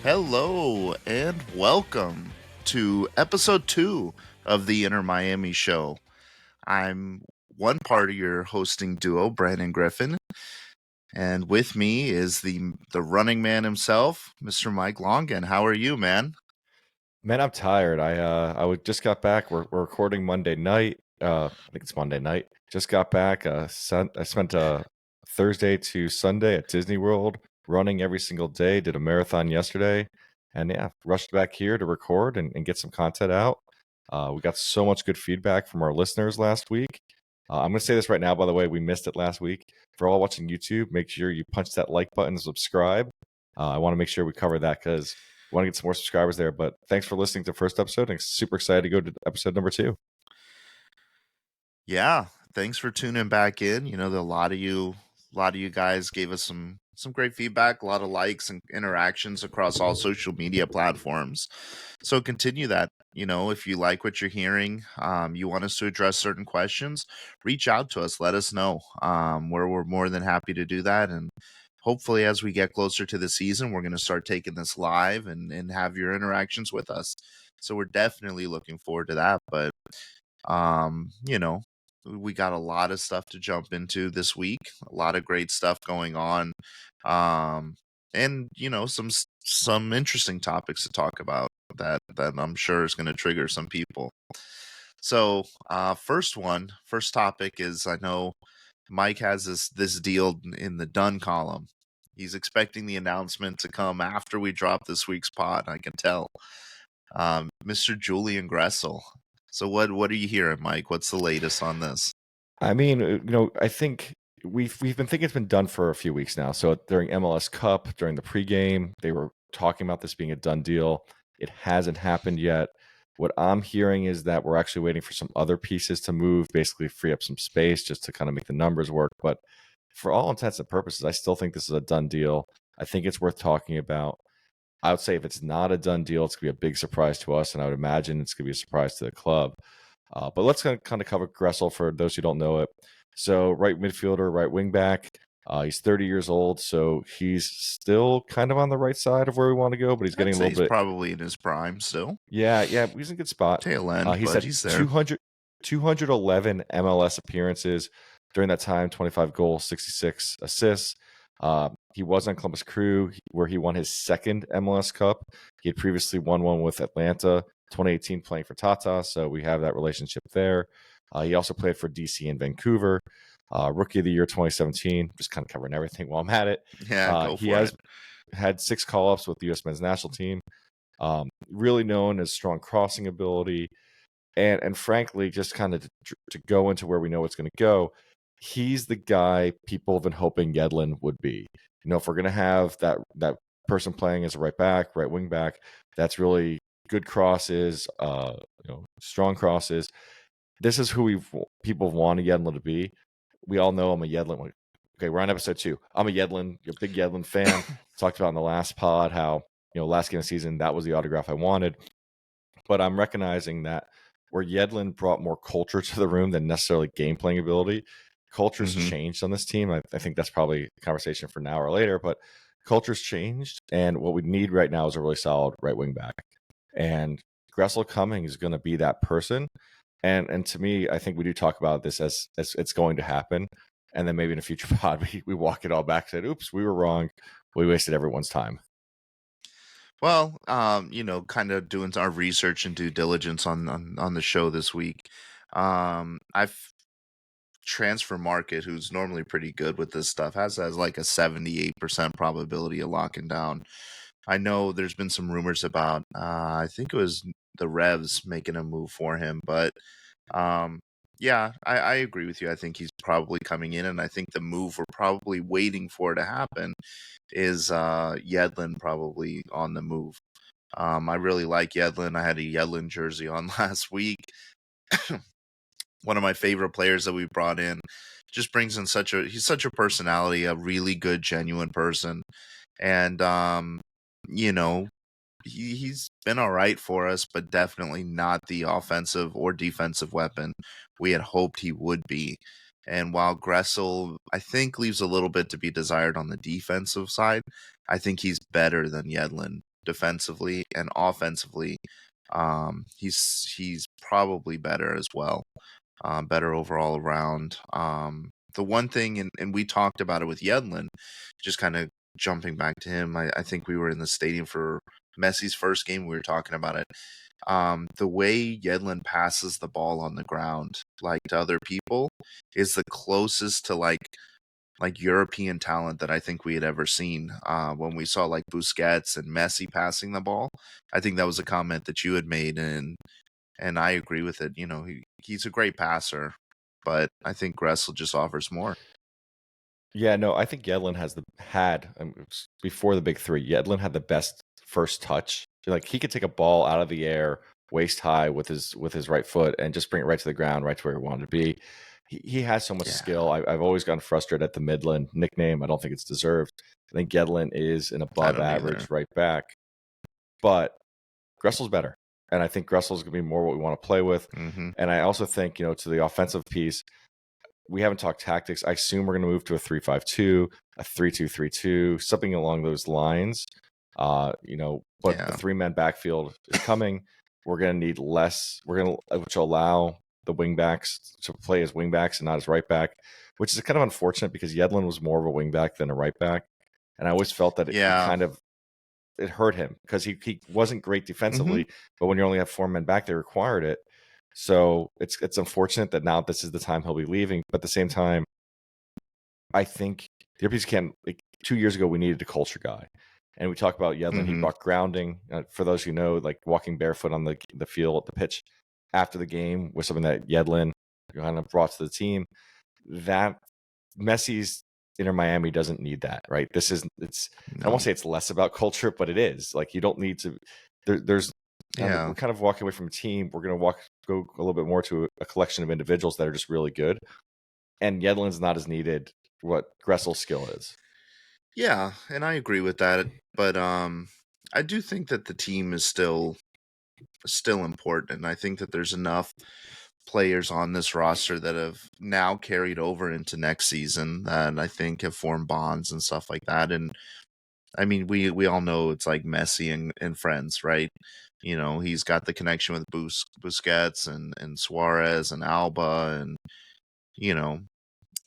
Hello and welcome to episode 2 of the Inner Miami Show. I'm one part of your hosting duo, Branton and Griffin, and with me is the running man himself, Mr. Mike Longan. How are you, man? Man, I'm tired. Just got back. We're recording Monday night. I think it's Monday night. Just got back. I spent Thursday to Sunday at Disney World running every single day. Did a marathon yesterday, and yeah, rushed back here to record and get some content out. We got so much good feedback from our listeners last week. I'm going to say this right now, by the way, we missed it last week. For all watching YouTube, make sure you punch that like button and subscribe. I want to make sure we cover that because we want to get some more subscribers there. But thanks for listening to the first episode. And super excited to go to episode number 2. Yeah, thanks for tuning back in. A lot of you guys gave us some great feedback, a lot of likes and interactions across all social media platforms. So continue that. If you like what you're hearing, you want us to address certain questions, reach out to us, let us know. We're more than happy to do that. And hopefully as we get closer to the season, we're going to start taking this live and have your interactions with us. So we're definitely looking forward to that. But we got a lot of stuff to jump into this week, a lot of great stuff going on, and some interesting topics to talk about that I'm sure is going to trigger some people. So first topic is, I know Mike has this deal in the done column. He's expecting the announcement to come after we drop this week's pod. I can tell. Mr. Julian Gressel. So what are you hearing, Mike? What's the latest on this? I mean, I think we've been thinking it's been done for a few weeks now. So during MLS Cup, during the pregame, they were talking about this being a done deal. It hasn't happened yet. What I'm hearing is that we're actually waiting for some other pieces to move, basically free up some space just to kind of make the numbers work. But for all intents and purposes, I still think this is a done deal. I think it's worth talking about. I would say if it's not a done deal, it's going to be a big surprise to us, and I would imagine it's going to be a surprise to the club. But let's kind of cover Gressel for those who don't know it. So right midfielder, right wing back. He's 30 years old, so he's still kind of on the right side of where we want to go, but he's getting a little bit. Probably in his prime still. Yeah, he's in a good spot. Tail end, he's but had he's there. 211 MLS appearances during that time, 25 goals, 66 assists. He was on Columbus Crew, where he won his second MLS Cup. He had previously won one with Atlanta, 2018, playing for Tata, so we have that relationship there. He also played for DC and Vancouver. Rookie of the Year 2017, just kind of covering everything while I'm at it. Yeah, he has had 6 call-ups with the U.S. men's national team. Really known as strong crossing ability. And frankly, just kind of to go into where we know it's going to go, he's the guy people have been hoping Yedlin would be. If we're going to have that person playing as a right back, right wing back, that's really good crosses, strong crosses. This is who people wanted Yedlin to be. We all know I'm a Yedlin. Okay, we're on episode 2. I'm a big Yedlin fan. Talked about in the last pod how, last game of the season, that was the autograph I wanted. But I'm recognizing that where Yedlin brought more culture to the room than necessarily game playing ability, culture's changed on this team. I think that's probably a conversation for now or later, but culture's changed. And what we need right now is a really solid right wing back. And Gressel coming is going to be that person. And to me, I think we do talk about this as it's going to happen. And then maybe in a future pod, we walk it all back and said, oops, we were wrong. We wasted everyone's time. Well, kind of doing our research and due diligence on the show this week. I've Transfer Market, who's normally pretty good with this stuff, has like a 78% probability of locking down. I know there's been some rumors about, I think it was the Revs making a move for him, but yeah, I agree with you. I think he's probably coming in, and I think the move we're probably waiting for to happen is Yedlin probably on the move. I really like Yedlin. I had a Yedlin jersey on last week. One of my favorite players that we brought in, just brings in he's such a personality, a really good, genuine person. And, he's been all right for us, but definitely not the offensive or defensive weapon we had hoped he would be. And while Gressel, I think, leaves a little bit to be desired on the defensive side, I think he's better than Yedlin defensively and offensively. He's probably better as well, better overall around. The one thing, and we talked about it with Yedlin, just kind of jumping back to him. I think we were in the stadium for Messi's first game. We were talking about it. The way Yedlin passes the ball on the ground, like to other people, is the closest to like European talent that I think we had ever seen. When we saw like Busquets and Messi passing the ball, I think that was a comment that you had made, and I agree with it. You know, he's a great passer, but I think Gressel just offers more. Yeah, no, I think Yedlin before the big three. Yedlin had the best first touch. Like he could take a ball out of the air, waist high with his right foot, and just bring it right to the ground, right to where he wanted to be. He has so much Yeah, skill. I've always gotten frustrated at the Midland nickname. I don't think it's deserved. I think Yedlin is an I above don't either. average right back, but Gressel's better, and I think Gressel's gonna be more what we want to play with. Hmm. And I also think to the offensive piece, we haven't talked tactics. I assume we're going to move to a 3-5-2, a 3-2-3-2, something along those lines. But the Yeah. three-man backfield is coming. We're going to need less. Which will allow the wingbacks to play as wingbacks and not as right back, which is kind of unfortunate because Yedlin was more of a wingback than a right back, and I always felt that Yeah. it hurt him because he wasn't great Hmm. defensively, but when you only have four men back, they required it. So it's unfortunate that now this is the time he'll be leaving. But at the same time, I think the piece can. Like 2 years ago, we needed a culture guy, and we talk about Yedlin. He Hmm. brought grounding. For those who know, like walking barefoot on the field, the pitch after the game was something that Yedlin kind of brought to the team. That Messi's Inter Miami doesn't need that, right? I don't want No. to say it's less about culture, but it is. Like you don't need to. There's Yeah. we're kind of walking away from a team. We're going to go a little bit more to a collection of individuals that are just really good. And Yedlin's not as needed what Gressel's skill is. Yeah, and I agree with that. But I do think that the team is still important, and I think that there's enough players on this roster that have now carried over into next season that I think have formed bonds and stuff like that. And I mean, we all know it's like Messi and friends, right? You know, he's got the connection with Busquets and Suarez and Alba, and you know,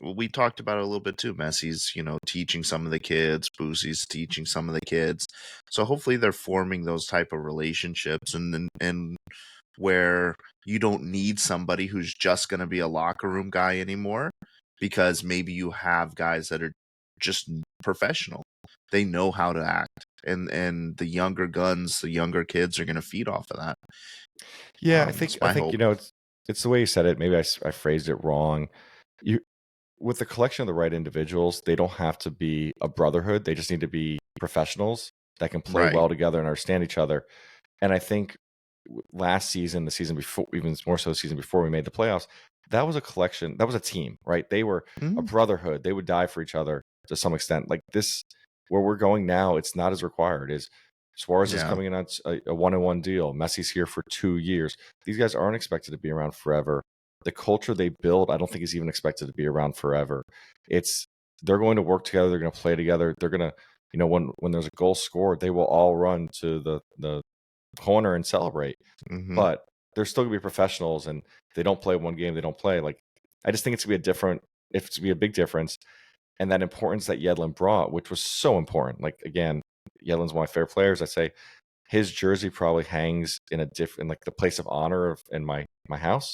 we talked about it a little bit too. Messi's, teaching some of the kids, Boosie's teaching some of the kids. So hopefully they're forming those type of relationships, and where you don't need somebody who's just going to be a locker room guy anymore, because maybe you have guys that are just professional. They know how to act, and the younger guns, the younger kids are going to feed off of that. Yeah, That's I my think hope. it's the way you said it. Maybe I phrased it wrong. You With the collection of the right individuals, they don't have to be a brotherhood. They just need to be professionals that can play Right. well together and understand each other. And I think last season, the season before, even more so, the season before we made the playoffs, that was a collection. That was a team, right? They were a Mhm. brotherhood. They would die for each other to some extent. Like this, where we're going now, it's not as required. Is Suarez is Yeah. coming in on a 1-on-1 deal. Messi's here for 2 years. These guys aren't expected to be around forever. The culture they build, I don't think is even expected to be around forever. It's They're going to work together. They're going to play together. They're going to, when there's a goal scored, they will all run to the corner and celebrate. Hmm. But they're still gonna be professionals, and if they don't play one game, they don't play. Like I just think it's gonna be if it's gonna be a big difference, and that importance that Yedlin brought, which was so important. Like again, Yedlin's one of my favorite players. I say his jersey probably hangs in like the place of honor in my house.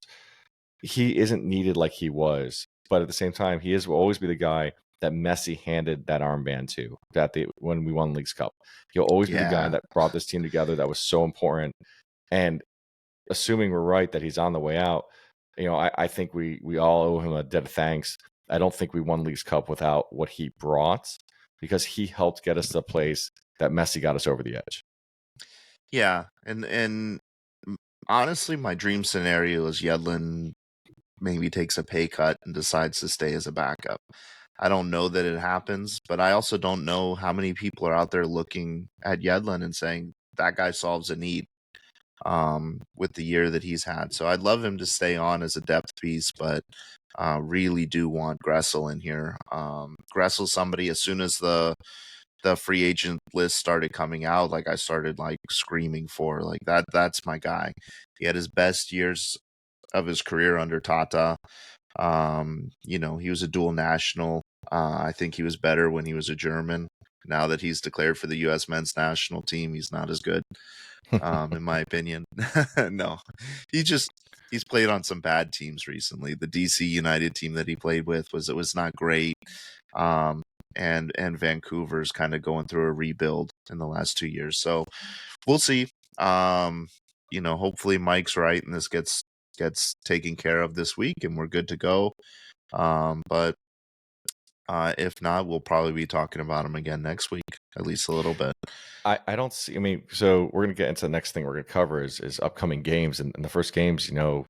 He isn't needed like he was, but at the same time, will always be the guy that Messi handed that armband to when we won League's Cup. He'll always be the guy Yeah. that brought this team together. That was so important. And assuming we're right that he's on the way out, I think we all owe him a debt of thanks. I don't think we won League's Cup without what he brought, because he helped get us to the place that Messi got us over the edge. Yeah, and honestly, my dream scenario is Yedlin maybe takes a pay cut and decides to stay as a backup. I don't know that it happens, but I also don't know how many people are out there looking at Yedlin and saying that guy solves a need, with the year that he's had. So I'd love him to stay on as a depth piece, but really do want Gressel in here. Gressel's somebody, as soon as the the free agent list started coming out, like I started like screaming for like that's my guy. He had his best years of his career under Tata. He was a dual national. I think he was better when he was a German. Now that he's declared for the U.S. men's national team, he's not as good, in my opinion. No, he's played on some bad teams recently. The DC United team that he played with was not great. Um, and Vancouver's kind of going through a rebuild in the last 2 years. So we'll see. Hopefully Mike's right and this gets taken care of this week and we're good to go. But if not, we'll probably be talking about him again next week, at least a little bit. I don't see. I mean, so we're gonna get into the next thing we're gonna cover is upcoming games, and the first games, a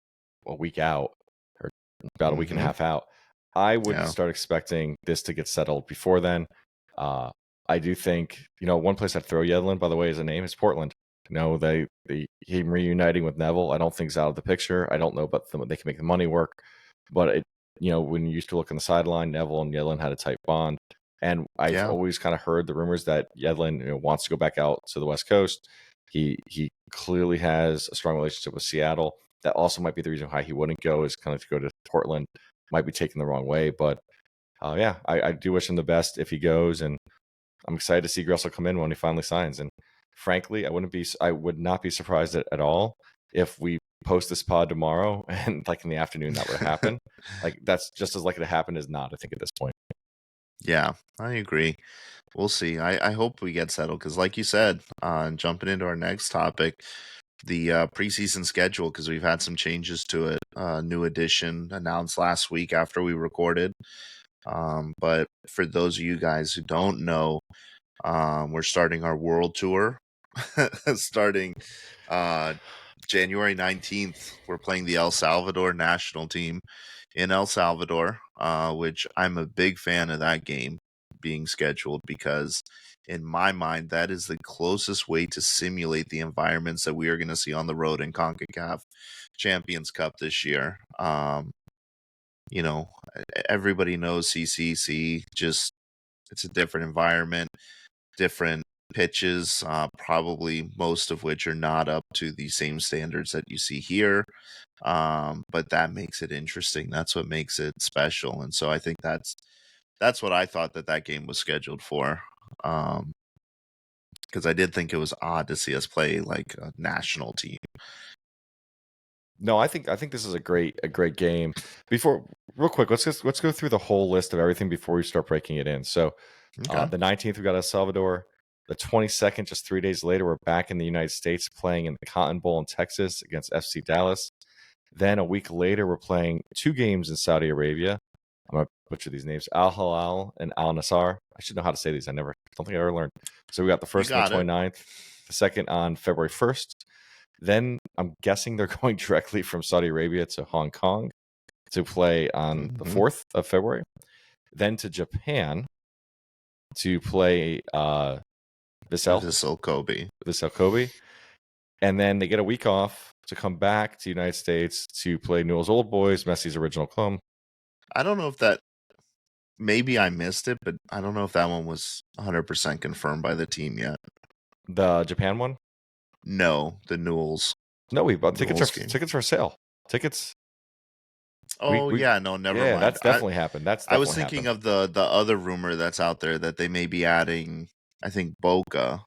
week out or about a week and a Hmm. half out. I would Yeah. start expecting this to get settled before then. I do think one place I'd throw Yedlin, by the way, as a name is Portland. Him reuniting with Neville, I don't think is out of the picture. I don't know about them; they can make the money work, but when you used to look on the sideline, Neville and Yedlin had a tight bond. And I've Yeah. always kind of heard the rumors that Yedlin wants to go back out to the West Coast. He clearly has a strong relationship with Seattle. That also might be the reason why he wouldn't go, is kind of to go to Portland. Might be taken the wrong way, but I do wish him the best if he goes, and I'm excited to see Gressel come in when he finally signs. And frankly, I would not be surprised at all if we post this pod tomorrow and like in the afternoon that would happen. Like that's just as likely to happen as not, I think, at this point. Yeah, I agree. We'll see. I hope we get settled because, like you said, jumping into our next topic, the preseason schedule, because we've had some changes to it. New edition announced last week after we recorded. But for those of you guys who don't know, we're starting our world tour starting uh, January 19th. We're playing the El Salvador national team in El Salvador, which I'm a big fan of that game being scheduled because, in my mind, that is the closest way to simulate the environments that we are going to see on the road in CONCACAF Champions Cup this year. You know, everybody knows CCC, just it's a different environment, different pitches, probably most of which are not up to the same standards that you see here. But that makes it interesting. That's what makes it special. And so I think that's what I thought that game was scheduled for. Because I did think it was odd to see us play like a national team. No, I think this is a great game. Before, real quick, let's go through the whole list of everything before we start breaking it in. So, Okay. the 19th we got El Salvador. The 22nd, just 3 days later, we're back in the United States playing in the Cotton Bowl in Texas against FC Dallas. Then a week later, we're playing 2 games in Saudi Arabia. I'm gonna butcher these names: Al Hilal and Al Nassr. I should know how to say these. Don't think I ever learned. So we got the You first on the got it. 29th, the second on February 1st. Then I'm guessing they're going directly from Saudi Arabia to Hong Kong to play on the 4th of February. Then to Japan to play Vissel Kobe. And then they get a week off to come back to the United States to play Newell's Old Boys, Messi's original club. I don't know if that, maybe I missed it, but I don't know if that one was 100% confirmed by the team yet. The Japan one? No, the Newell's. No, we bought tickets for sale. Tickets. Oh, yeah, no, never mind. That's definitely happened. I was thinking of the other rumor that's out there that they may be adding, I think, Boca.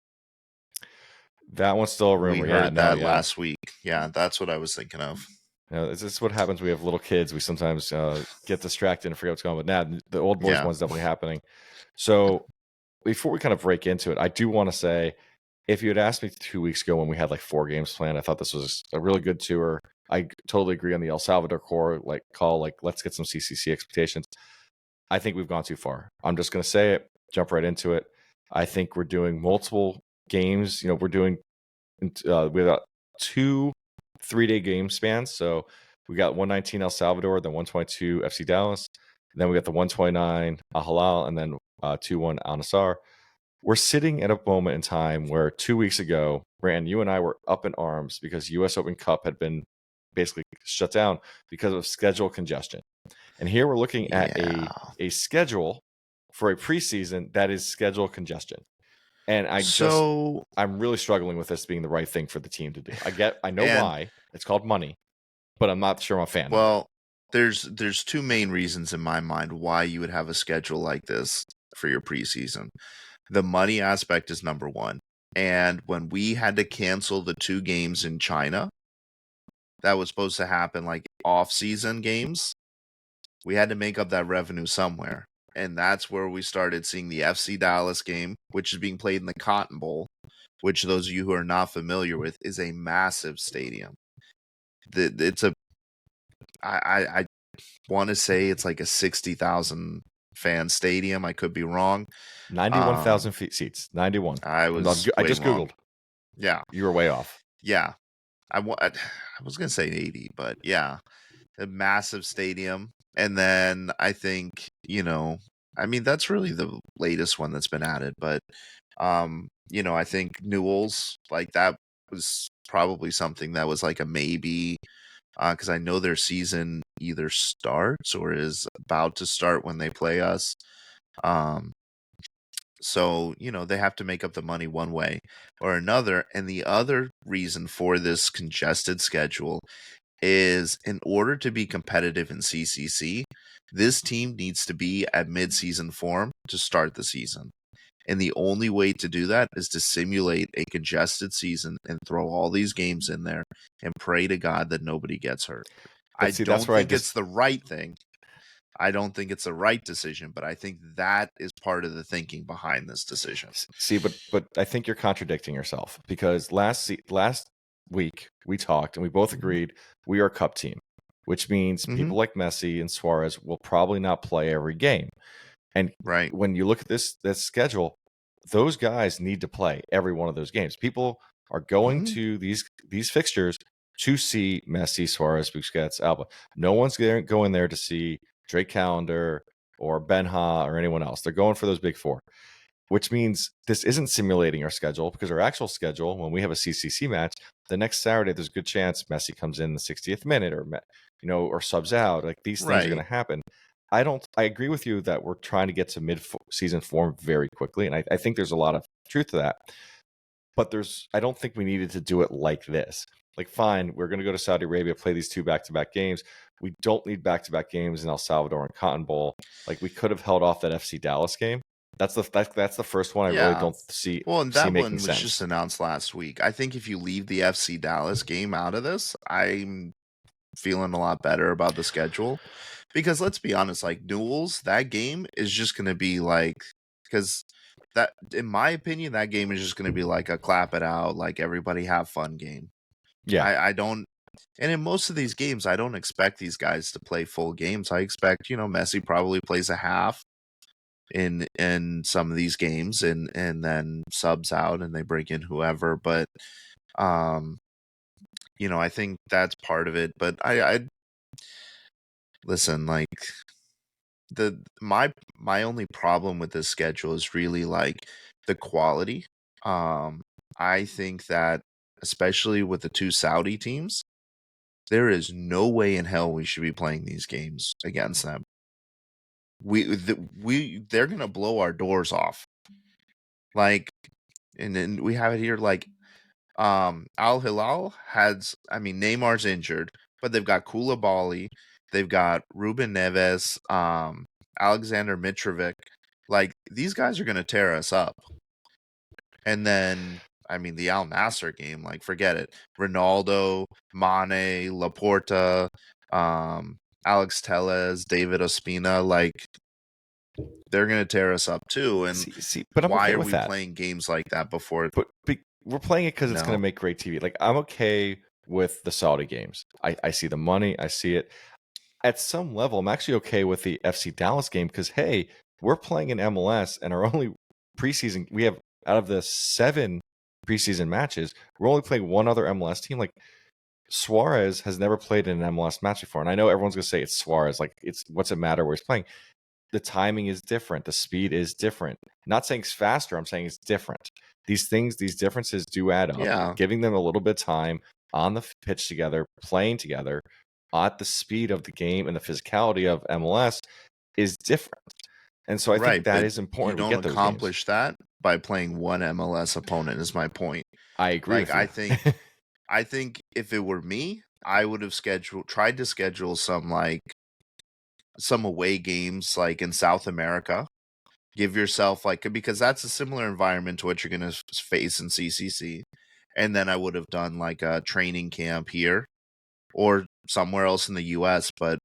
That one's still a rumor. We heard that last week. Yeah, that's what I was thinking of. This is what happens. We have little kids. We sometimes get distracted and forget what's going on. But now the Old Boys one's definitely happening. So before we kind of break into it, I do want to say, if you had asked me 2 weeks ago when we had like 4 games planned, I thought this was a really good tour. I totally agree on the El Salvador core call. Let's get some CCC expectations. I think we've gone too far. I'm just going to say it. Jump right into it. I think we're doing multiple games. We're doing we got 2 3-day game spans. So we got 119 El Salvador, then 122 FC Dallas, then we got the 129 Al Hilal, and then 2-1 Al Nassr. We're sitting at a moment in time where 2 weeks ago, Brandon, you and I were up in arms because U.S. Open Cup had been basically shut down because of schedule congestion. And here we're looking at a schedule for a preseason that is schedule congestion. And So, I'm really struggling with this being the right thing for the team to do. I know and why. It's called money, but I'm not sure I'm a fan of it. well, there's two main reasons in my mind why you would have a schedule like this for your preseason. The money aspect is number one. And when we had to cancel the two games in China that was supposed to happen, like off-season games, we had to make up that revenue somewhere. And that's where we started seeing the FC Dallas game, which is being played in the Cotton Bowl, which those of you who are not familiar with is a massive stadium. It's a I want to say it's like a 60,000 fan stadium. I could be wrong. 91,000 seats. 91. I was I way just wrong. Googled. Yeah, You were way off. yeah. I was gonna say 80, but yeah, a massive stadium. And then I think I mean that's really the latest one that's been added. But I think Newell's like that was probably something that was like a maybe because I know their season either starts or is about to start when they play us. Um, so, they have to make up the money one way or another. And the other reason for this congested schedule is in order to be competitive in CCC, this team needs to be at midseason form to start the season. And the only way to do that is to simulate a congested season and throw all these games in there and pray to God that nobody gets hurt. I But see, that's don't where think it's the right thing. I don't think it's the right decision, but I think that is part of the thinking behind this decision. see, but I think you're contradicting yourself because last week we talked and we both agreed we are a cup team, which means Hmm. people like Messi and Suarez will probably not play every game. And Right. when you look at this schedule, those guys need to play every one of those games. People are going Hmm. to these fixtures to see Messi, Suarez, Busquets, Alba. No one's going there to see Drake Callender or Benha or anyone else. They're going for those big four, which means this isn't simulating our schedule because our actual schedule, when we have a CCC match, the next Saturday, there's a good chance Messi comes in the 60th minute or subs out. Like these things are going Right. to happen. I agree with you that we're trying to get to mid-season form very quickly. And I think there's a lot of truth to that. But I don't think we needed to do it like this. Like, fine, we're going to go to Saudi Arabia, play these two back-to-back games. We don't need back-to-back games in El Salvador and Cotton Bowl. Like, we could have held off that FC Dallas game. That's the first one I really Yeah. don't see Well, and that making one was sense. just announced last week. I think if you leave the FC Dallas game out of this, I'm feeling a lot better about the schedule. Because let's be honest, like Newell's, that game is just going to be like, because that, in my opinion, that game is just going to be like a clap it out, like everybody have fun game. Yeah. I don't, and in most of these games, I don't expect these guys to play full games. I expect, Messi probably plays a half in some of these games and then subs out and they bring in whoever. But, um, I think that's part of it. But I listen, like, my only problem with this schedule is really like the quality. I think that especially with the two Saudi teams, there is no way in hell we should be playing these games against them. They're gonna blow our doors off. Like, and then we have it here like Al Hilal Neymar's injured, but they've got Koulibaly, they've got Ruben Neves, Alexander Mitrovic. Like these guys are gonna tear us up. And then the Al Nasser game, like forget it. Ronaldo, Mane, Laporta, Alex Tellez, David Ospina, like they're gonna tear us up too. And But I'm why okay are with we that. playing games like that before? But we're playing it because it's going No. to make great TV. Like, I'm okay with the Saudi games. I see the money. I see it. At some level, I'm actually okay with the FC Dallas game because, hey, we're playing in MLS and our only preseason, we have out of the 7 preseason matches, we're only playing one other MLS team. Like, Suarez has never played in an MLS match before. And I know everyone's going to say it's Suarez. Like, what's it matter where he's playing? The timing is different. The speed is different. Not saying it's faster. I'm saying it's different. These differences do add up. Yeah. Giving them a little bit of time on the pitch together, playing together at the speed of the game and the physicality of MLS is different. And so I think Right, that but is you important. We don't get those games. accomplish that by playing one MLS opponent is my point. I agree Like with you. I think if it were me, I would have tried to schedule some away games like in South America. Give yourself like because that's a similar environment to what you're going to face in CCC. And then I would have done like a training camp here or somewhere else in the US, but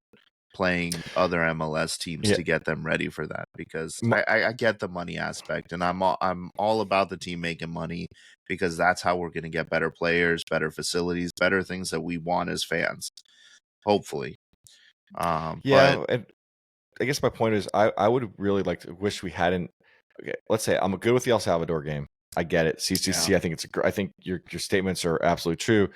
playing other MLS teams Yeah. to get them ready for that because M- I get the money aspect and I'm all about the team making money because that's how we're going to get better players, better facilities, better things that we want as fans. Hopefully. But Yeah, and I guess my point is I would really like to wish we hadn't. Okay, let's say I'm good with the El Salvador game. I get it. yeah. CCC. I think I think your statements are absolutely true.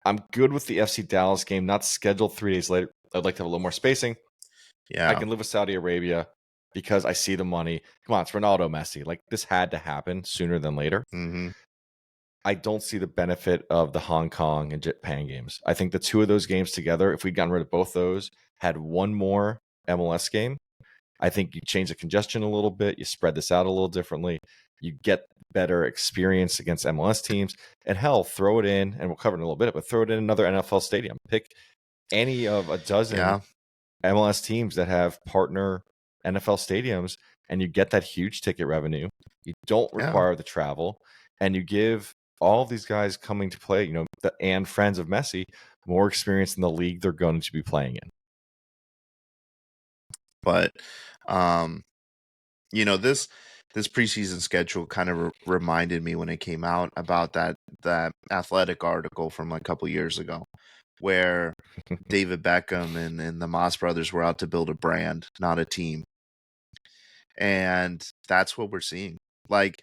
I'm good with the FC Dallas game, not scheduled 3 days later. I'd like to have a little more spacing. I Yeah. can live with Saudi Arabia because I see the money. Come on, it's Ronaldo, Messi. Like this had to happen sooner than later. Mhm. I don't see the benefit of the Hong Kong and Japan games. I think the two of those games together, if we'd gotten rid of both those, had one more MLS game, I think you change the congestion a little bit. You spread this out a little differently. You get better experience against MLS teams. And hell, throw it in, and we'll cover it in a little bit, but throw it in another NFL stadium. Pick any of a dozen Yeah. MLS teams that have partner NFL stadiums, and you get that huge ticket revenue. You don't Yeah. require the travel, and you give all of these guys coming to play, and friends of Messi, more experience in the league they're going to be playing in. But um this preseason schedule kind of reminded me when it came out about that athletic article from a couple years ago where David Beckham and the Moss brothers were out to build a brand, not a team. And that's what we're seeing. Like,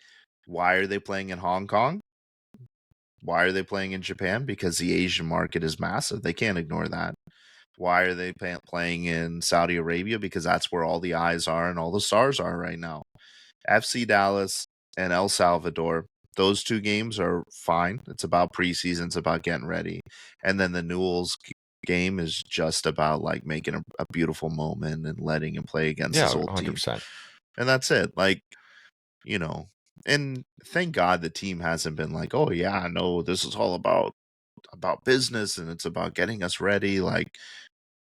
why are they playing in Hong Kong? Why are they playing in Japan? Because the Asian market is massive. They can't ignore that. Why are they playing in Saudi Arabia? Because that's where all the eyes are and all the stars are right now. FC Dallas and El Salvador, those two games are fine. It's about preseason, it's about getting ready. And then the Newell's game is just about like making a beautiful moment and letting him play against Yeah, his old team. 100%. And that's it. Like, you know, and thank God the team hasn't been like, oh yeah, no, this is all about business and it's about getting us ready. Like,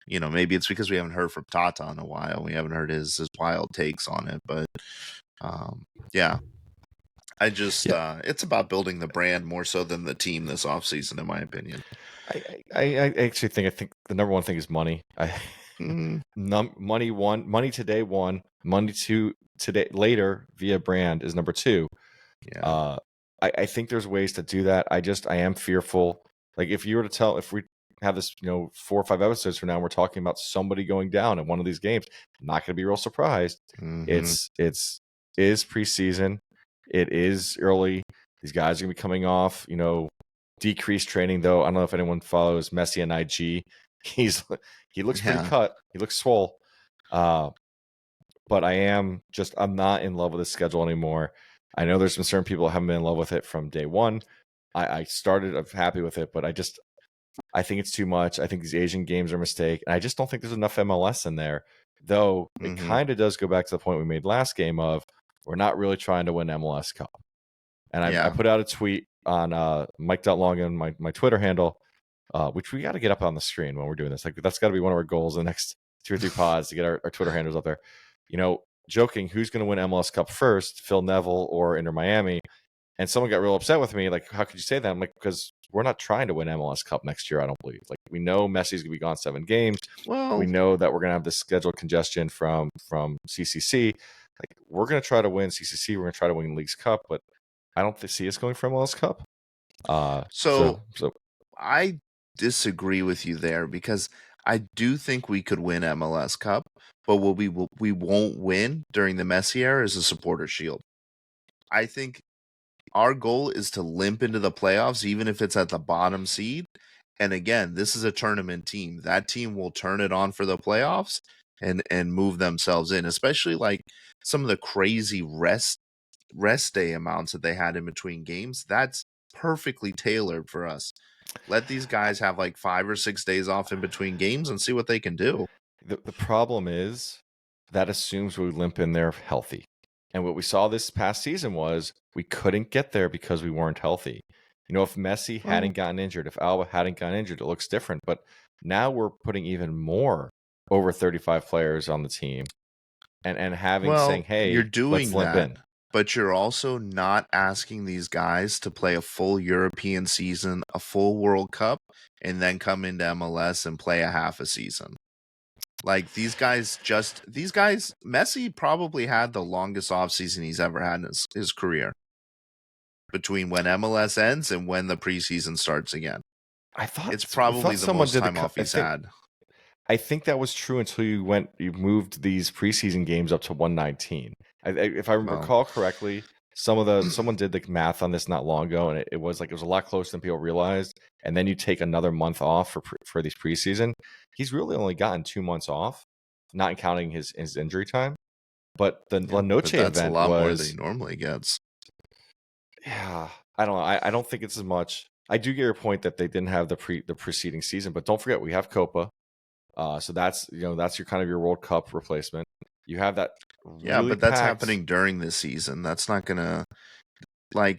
maybe it's because we haven't heard from Tata in a while. We haven't heard his wild takes on it, but yeah, I just Yeah, it's about building the brand more so than the team this offseason, in my opinion. I actually think the number one thing is money. Mm, Money today one, money today later via brand is number two. yeah. Uh, I think there's ways to do that. I am fearful. Like if we have this, 4 or 5 episodes from now, we're talking about somebody going down in one of these games. I'm not going to be real surprised. Hmm. It's is preseason. It is early. These guys are going to be coming off, decreased training though. I don't know if anyone follows Messi and IG. He looks pretty Yeah. cut. He looks swole. But I'm not in love with the schedule anymore. I know there's been certain people who haven't been in love with it from day one. I started happy with it, but I think it's too much. I think these Asian games are a mistake. And I just don't think there's enough MLS in there. Though it Hmm. kind of does go back to the point we made last game of we're not really trying to win MLS Cup. And I Yeah. put out a tweet on Mike.Longan, my Twitter handle, which we got to get up on the screen when we're doing this. Like that's got to be one of our goals in the next 2 or 3 pods to get our Twitter handles up there. Joking, who's going to win MLS Cup first, Phil Neville or Inter Miami? And someone got real upset with me. Like, how could you say that? I'm like, because we're not trying to win MLS Cup next year. I don't believe. Like, we know Messi's gonna be gone 7 games. We Well, know that we're gonna have this scheduled congestion from CCC. Like, we're gonna try to win CCC. We're gonna try to win League's Cup, but I don't see us going for MLS Cup. so So I disagree with you there because I do think we could win MLS Cup, but what we won't win during the Messi era is a supporter shield. I think our goal is to limp into the playoffs, even if it's at the bottom seed. And again, this is a tournament team. That team will turn it on for the playoffs and move themselves in, especially like some of the crazy rest day amounts that they had in between games. That's perfectly tailored for us. Let these guys have like 5 or 6 days off in between games and see what they can do. the problem is that assumes we limp in there healthy. And what we saw this past season was we couldn't get there because we weren't healthy. If Messi Well, hadn't gotten injured, if Alba hadn't gotten injured, it looks different. But now we're putting even more over 35 players on the team and saying, you're hey, let's doing limp that, in. but you're also not asking these guys to play a full European season, a full World Cup, and then come into MLS and play a half a season. Like these guys, Messi probably had the longest offseason he's ever had in his career between when MLS ends and when the preseason starts again. I It's thought probably the someone most did time off he's had. I think that was true until you moved these preseason games up to 119. If I Well, recall correctly, someone did the math on this not long ago, and it was a lot closer than people realized. And then you take another month off for these preseason. He's really only gotten 2 months off, not counting his injury time. But the La yeah, Noche but that's a event lot more than he was, normally gets. yeah, I don't know. I don't think it's as much. I do get your point that they didn't have the preceding season, but don't forget we have Copa. So that's that's your kind of your World Cup replacement. You have that Yeah, really but that's packed. happening during the season. That's not gonna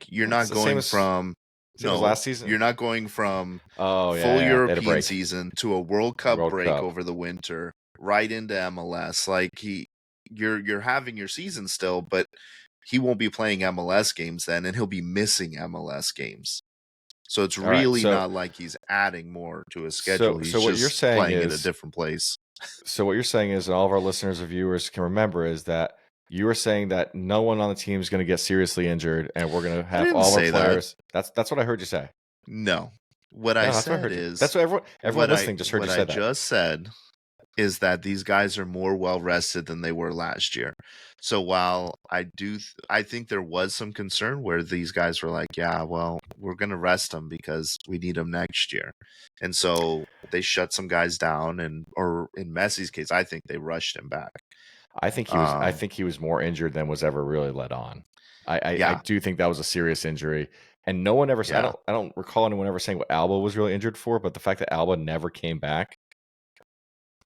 you're It's not the same going as from no, last season. you're not going from Oh yeah, full yeah. They had a European break, season to a World Cup World break Cup. over the winter right into MLS. You're having your season still, but he won't be playing MLS games then, and he'll be missing MLS games. So it's All right. really not like he's adding more to his schedule. He's So what you're just saying playing at a is different place. and all of our listeners and viewers can remember is that you are saying that no one on the team is going to get seriously injured, and we're going to I have didn't all of our say that. players. That's what I heard you say. No. What I No, that's what I said heard you. is That's what everyone listening just heard you what say I that. just said is that these guys are more well rested than they were last year. So while I think there was some concern where these guys were like, yeah, well, we're going to rest them because we need them next year. And so they shut some guys down or in Messi's case, I think they rushed him back. I Um think he was more injured than was ever really let on. I yeah, do think that was a serious injury, and no one ever. yeah. I don't recall anyone ever saying what Alba was really injured for, but the fact that Alba never came back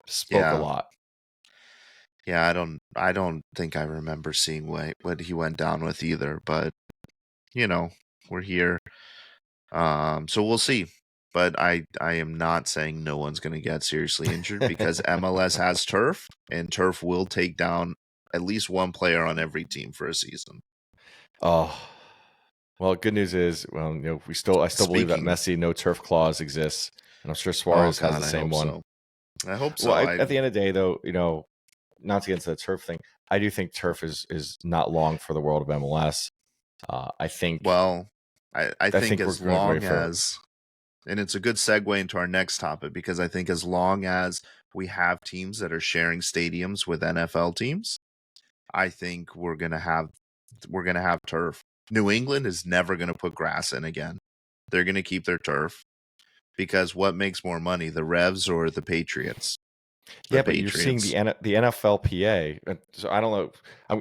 spoke a Yeah. lot. Yeah, I don't think I remember seeing what he went down with either, but we're here. So we'll see. But I am not saying no one's going to get seriously injured because MLS has turf, and turf will take down at least one player on every team for a season. Oh, well, good news is, well, I still believe that Speaking, Messi no turf clause exists, and I'm sure oh Suarez has God, the I same hope one. so. I hope Well, so. I at the end of the day, though, not to get into the turf thing, I do think turf is not long for the world of MLS. I think well, I think we're as going to be ready long for. as and it's a good segue into our next topic because I think as long as we have teams that are sharing stadiums with NFL teams, I think we're gonna have turf. New England is never gonna put grass in again. They're gonna keep their turf because what makes more money, the Revs or the Patriots? The Yeah, but you're seeing Patriots. the NFLPA. So I don't know.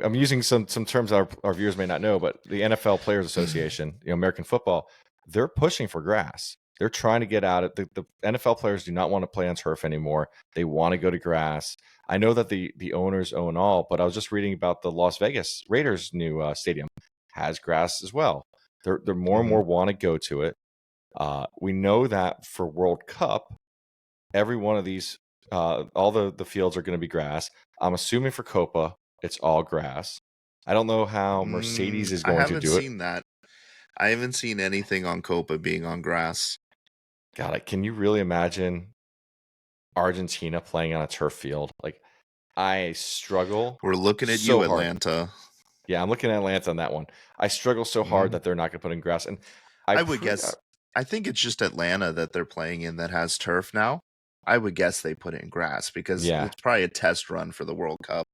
I'm using some terms that our viewers may not know, but the NFL Players Association, American football, they're pushing for grass. They're trying to get out of the NFL players do not want to play on turf anymore. They want to go to grass. I know that the owners own all, but I was just reading about the Las Vegas Raiders' new stadium has grass as well. They're more and hmm more want to go to it. We know that for World Cup, every one of these all the fields are going to be grass. I'm assuming for Copa it's all grass. I don't know how Mercedes is I going to haven't do it. seen that. I haven't seen anything on Copa being on grass. God, can you really imagine Argentina playing on a turf field? Like, I struggle We're looking at so you, hard. Atlanta. Yeah, I'm looking at Atlanta on that one. I struggle so hard hmm that they're not going to put in grass, and I I would pre guess. I think it's just Atlanta that they're playing in that has turf now. I would guess they put it in grass because yeah, it's probably a test run for the World Cup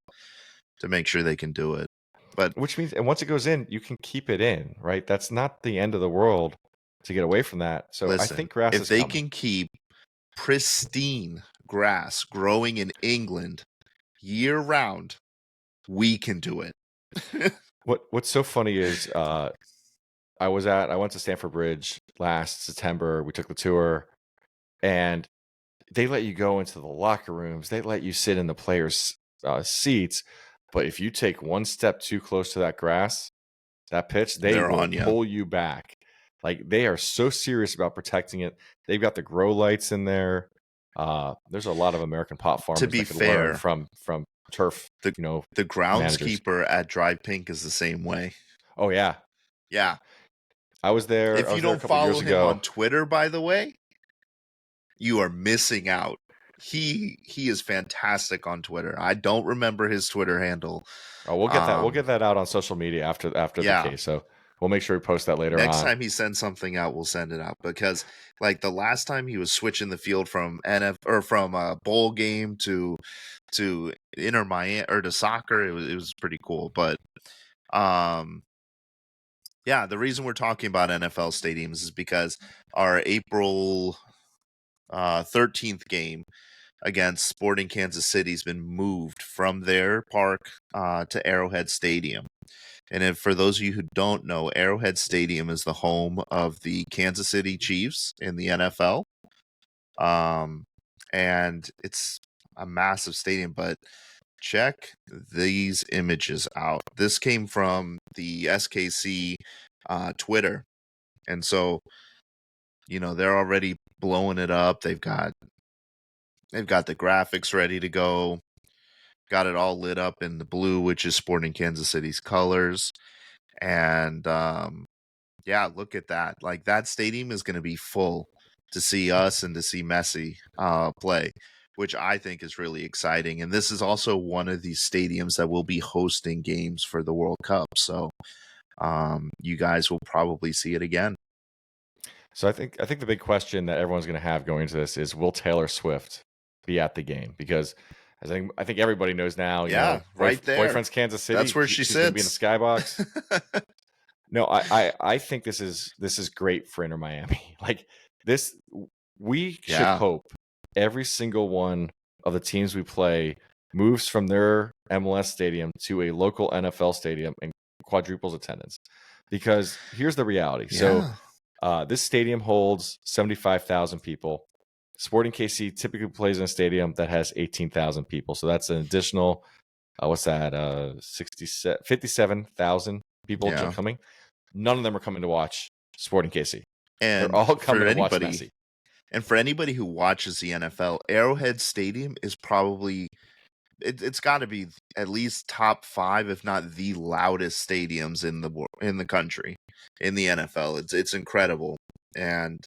to make sure they can do it. But which means, and once it goes in, you can keep it in, right? That's not the end of the world to get away from that. So I listen, think grass if is they coming. can keep pristine grass growing in England year round, we can do it. What's so funny is I went to Stamford Bridge last September. We took the tour, and they let you go into the locker rooms. They let you sit in the players' seats. But if you take one step too close to that grass, that pitch, they They're will on you. pull you back. Like, they are so serious about protecting it. They've got the grow lights in there. There's a lot of American pot To farmers be that could learn fair, from turf, the the managers. groundskeeper at Dry Pink is the same way. Oh yeah, Yeah. I was there. If I you was there a don't couple years follow him on ago. Twitter, by the way, you are missing out. He is fantastic on Twitter. I don't remember his Twitter handle. Oh, we'll get that. We'll Um, get that out on social media after the yeah. case. So we'll make sure we post that later Next on. time he sends something out, we'll send it out because, like, the last time he was switching the field from from a bowl game to Inter Miami or to soccer, it was pretty cool. But yeah, the reason we're talking about NFL stadiums is because our April 13th game against Sporting Kansas City has been moved from their park to Arrowhead Stadium. And if, for those of you who don't know, Arrowhead Stadium is the home of the Kansas City Chiefs in the NFL. And it's a massive stadium, but check these images out. This came from the SKC Twitter. And so, they're already blowing it up. They've got the graphics ready to go. Got it all lit up in the blue, which is Sporting Kansas City's colors. And yeah, look at that. Like, that stadium is going to be full to see us and to see Messi play, which I think is really exciting. And this is also one of these stadiums that will be hosting games for the World Cup. So you guys will probably see it again. So I think the big question that everyone's going to have going into this is, will Taylor Swift be at the game? Because I think everybody knows now. Yeah, right there. Boyfriend's Kansas City. That's where she she's going to be in the sits. skybox. No, I think this is great for Inter Miami. Like, this, we should Yeah. hope every single one of the teams we play moves from their MLS stadium to a local NFL stadium and quadruples attendance. Because here's the reality. Yeah. So this stadium holds 75,000 people. Sporting KC typically plays in a stadium that has 18,000 people. So that's an additional, what's that? 57,000 people Yeah. coming. None of them are coming to watch Sporting KC. And They're all coming for to watch anybody, Messi. and for anybody who watches the NFL, Arrowhead Stadium is probably it's got to be at least top 5, if not the loudest stadiums in the country in the NFL. It's incredible, and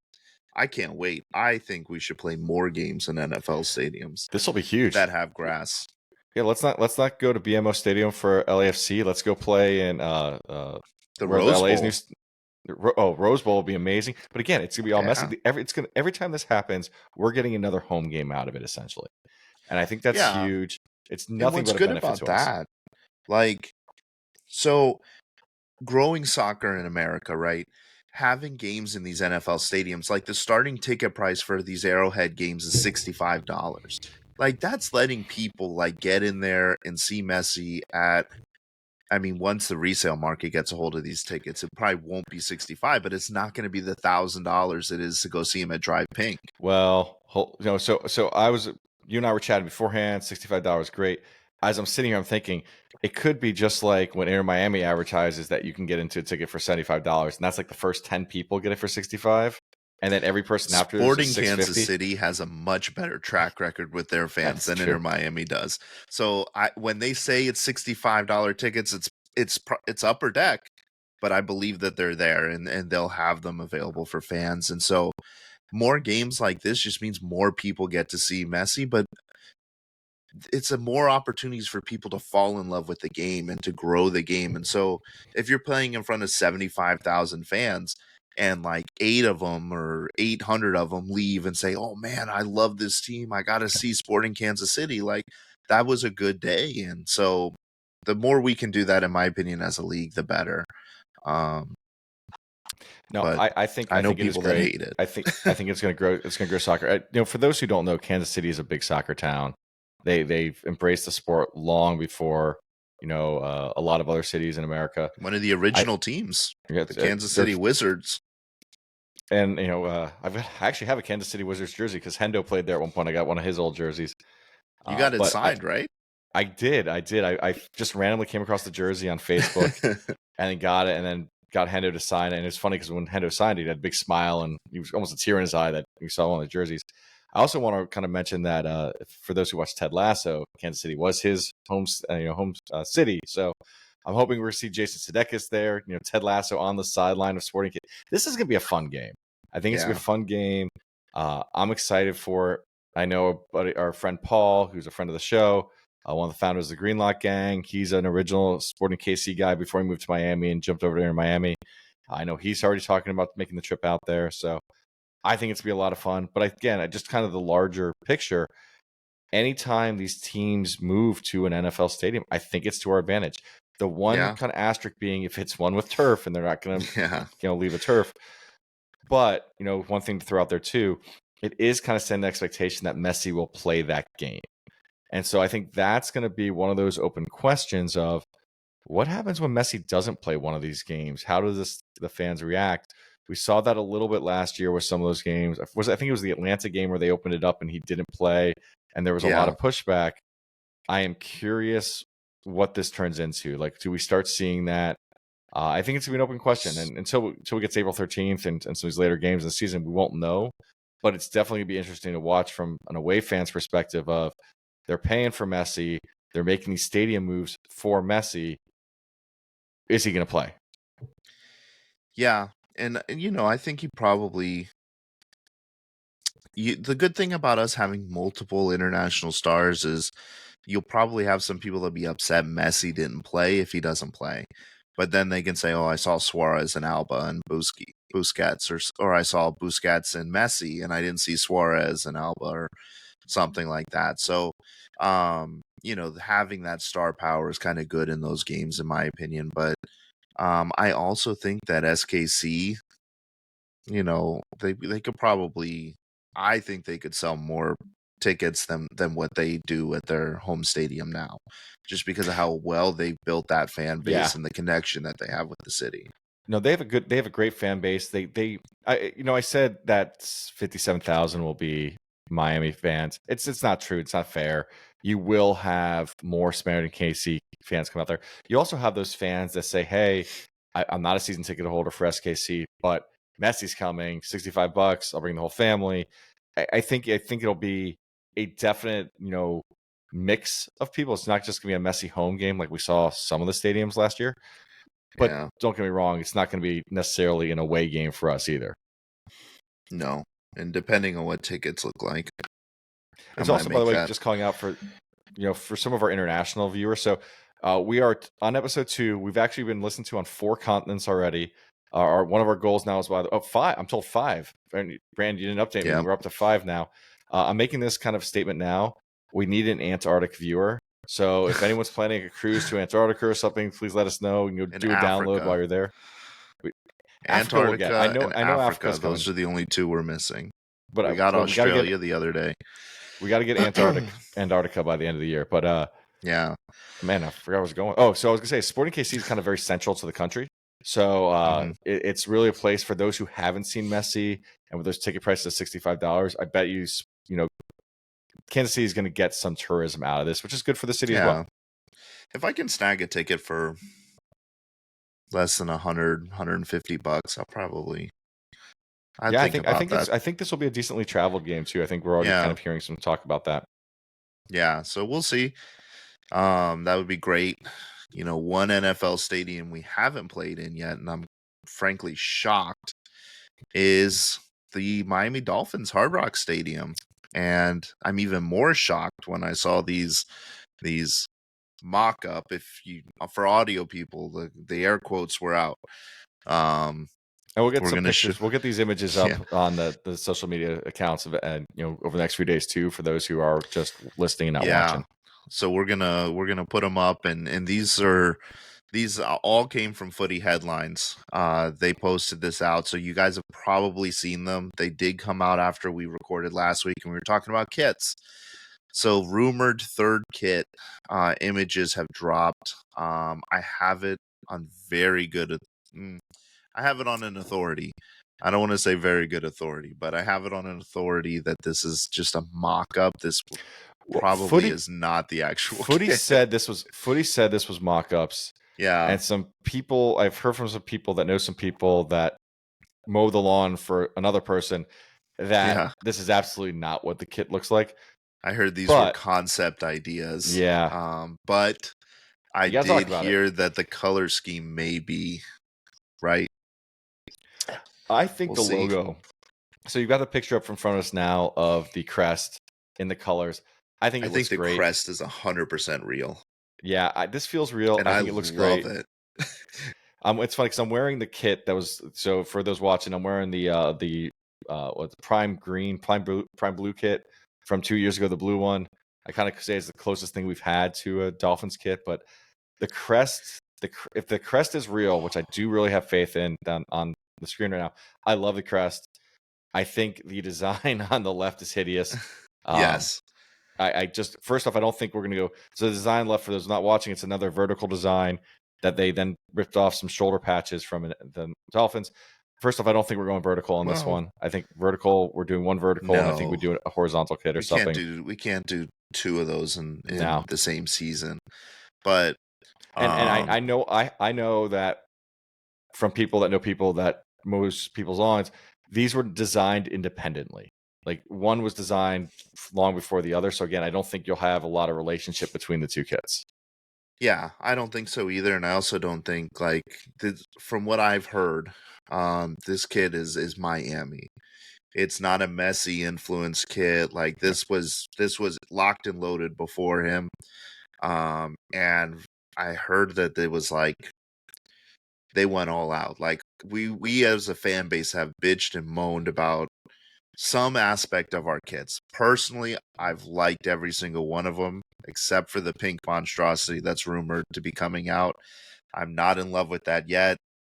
I can't wait. I think we should play more games in NFL stadiums. This will be huge. That have grass. Yeah, let's not go to BMO Stadium for LAFC. Let's go play in the Rose Bowl. Rose Bowl will be amazing. But again, it's gonna be all messy. Yeah. Every time this happens, we're getting another home game out of it, essentially. And I think that's huge. It's nothing what's but a good benefit about to that, us. like, so growing soccer in America, right? Having games in these NFL stadiums, like the starting ticket price for these Arrowhead games is $65. Like, that's letting people like get in there and see Messi at, I mean, once the resale market gets a hold of these tickets, it probably won't be 65, but it's not going to be the $1,000 it is to go see him at Dry Pink. Well, so you and I were chatting beforehand. $65, great. As I'm sitting here, I'm thinking it could be just like when Inter Miami advertises that you can get into a ticket for $75, and that's like the first 10 people get it for $65, and then every person after Sporting is Kansas City has a much better track record with their fans than Inter Miami does. So when they say it's $65 tickets, it's upper deck, but I believe that they're there and they'll have them available for fans. And so more games like this just means more people get to see Messi, but it's more opportunities for people to fall in love with the game and to grow the game. And so if you're playing in front of 75,000 fans and like 8 of them or 800 of them leave and say, oh man, I love this team, I got to see Sporting Kansas City, like, that was a good day. And so the more we can do that, in my opinion, as a league, the better. No, I think I know think people it is great. that hate it. I think it's going to grow. It's going to grow soccer. For those who don't know, Kansas City is a big soccer town. They've embraced the sport long before a lot of other cities in America. One of the original teams, the Kansas City Wizards. And I actually have a Kansas City Wizards jersey because Hendo played there at one point. I got one of his old jerseys. You got it signed, right? I did. I just randomly came across the jersey on Facebook and then got it, and then got Hendo to sign it. And it's funny because when Hendo signed it, he had a big smile and he was almost a tear in his eye that he saw one of the jerseys. I also want to kind of mention that for those who watched Ted Lasso, Kansas City was his home city. So I'm hoping we're going to see Jason Sudeikis there. Ted Lasso on the sideline of Sporting. This is going to be a fun game. I think it's going to be a fun game. I'm excited for it. I know our friend Paul, who's a friend of the show, one of the founders of the Greenlock Gang. He's an original Sporting KC guy before he moved to Miami and jumped over there in Miami. I know he's already talking about making the trip out there. So I think it's going to be a lot of fun. But again, I just kind of the larger picture. Anytime these teams move to an NFL stadium, I think it's to our advantage. The one kind of asterisk being if it's one with turf and they're not going to leave a turf. But, one thing to throw out there too, it is kind of setting the expectation that Messi will play that game. And so I think that's going to be one of those open questions of what happens when Messi doesn't play one of these games? How does the fans react? We saw that a little bit last year with some of those games. I think it was the Atlanta game where they opened it up and he didn't play, and there was a lot of pushback. I am curious what this turns into. Like, do we start seeing that? I think it's going to be an open question. And until we get to April 13th and some of these later games in the season, we won't know. But it's definitely going to be interesting to watch from an away fan's perspective of they're paying for Messi. They're making these stadium moves for Messi. Is he going to play? Yeah. And I think he probably... the good thing about us having multiple international stars is you'll probably have some people that be upset Messi didn't play if he doesn't play. But then they can say, oh, I saw Suarez and Alba and Busquets, or I saw Busquets and Messi, and I didn't see Suarez and Alba or something like that. So, having that star power is kind of good in those games, in my opinion. But I also think that SKC, they could probably, I think they could sell more tickets than what they do at their home stadium now, just because of how well they've built that fan base and the connection that they have with the city. No, they have a great fan base. I said that 57,000 will be Miami fans. It's not true. It's not fair. You will have more Samaritan KC fans come out there. You also have those fans that say, "Hey, I'm not a season ticket holder for SKC, but Messi's coming, $65. I'll bring the whole family." I think it'll be a definite mix of people. It's not just gonna be a Messi home game like we saw some of the stadiums last year. But don't get me wrong, it's not going to be necessarily an away game for us either. No, and depending on what tickets look like. It's also, by the way, just calling out for for some of our international viewers. So we are on episode 2. We've actually been listened to on 4 continents already. One of our goals now is 5. I'm told 5. Brand, you didn't update me. We're up to 5 now. I'm making this kind of statement now. We need an Antarctic viewer. So if anyone's planning a cruise to Antarctica or something, please let us know. Do a download while you're there. Antarctica, I know Africa. Those are the only 2 we're missing. But we got Australia the other day. We got to get Antarctica by the end of the year. But man, I forgot where I was going. Oh, so I was gonna say, Sporting KC is kind of very central to the country. So it's really a place for those who haven't seen Messi, and with those ticket prices of $65, I bet you Kansas City is going to get some tourism out of this, which is good for the city as well. If I can snag a ticket for less than $150, I'll probably. I think this will be a decently traveled game too. I think we're already kind of hearing some talk about that. Yeah, so we'll see. That would be great. One NFL stadium we haven't played in yet, and I'm frankly shocked, is the Miami Dolphins Hard Rock Stadium. And I'm even more shocked when I saw these mock-up. For audio people, the air quotes were out. And we'll get some pictures. We'll get these images up on the social media accounts and over the next few days too, for those who are just listening and not watching. So we're gonna put them up, and these all came from Footy Headlines. They posted this out, so you guys have probably seen them. They did come out after we recorded last week, and we were talking about kits. So rumored third kit images have dropped. I have it on very good. I have it on an authority. I don't want to say very good authority, but I have it on an authority that this is just a mock-up. Well, probably is not the actual Footy kit. said this was mock-ups, Yeah. and some people I've heard from some people that know some people that mow the lawn for another person that Yeah. this is absolutely not what the kit looks like. I heard these were But concept ideas. yeah, But I you gotta talk did about it. hear that the color scheme may be right. I think We'll the see. logo. So you've got the picture up in front of us now of the crest in the colors. I think I it think looks the great. crest is 100% real, Yeah, this feels real. and I I think it looks love great. it. It's funny because I'm wearing the kit that was so for those watching, I'm wearing the prime green, prime blue kit from 2 years ago, the blue one. I kind of say it's the closest thing we've had to a Dolphins kit, but the crest, if the crest is real, which I do really have faith in down on the screen right now, I love the crest. I think the design on the left is hideous. Um, Yes. I just first off, I don't think we're gonna go. So the design left for those not watching, it's another vertical design that they then ripped off some shoulder patches from the Dolphins. First off, I don't think we're going vertical on this Well, one. I think vertical. We're doing one vertical, and I think we no. do a horizontal kit or something. We can't do two of those in No, the same season. But and I know that from people that know people that most people's lawns, these were designed independently. Like one was designed long before the other. So again, I don't think you'll have a lot of relationship between the two kits. yeah, I don't think so either, and I also don't think like from what I've heard, this kid is Miami. It's not a messy influence kid. Like this was locked and loaded before him. And I heard that it was like they went all out. Like we as a fan base have bitched and moaned about some aspect of our kits. Personally, I've liked every single one of them except for the pink monstrosity that's rumored to be coming out. I'm not in love with that yet.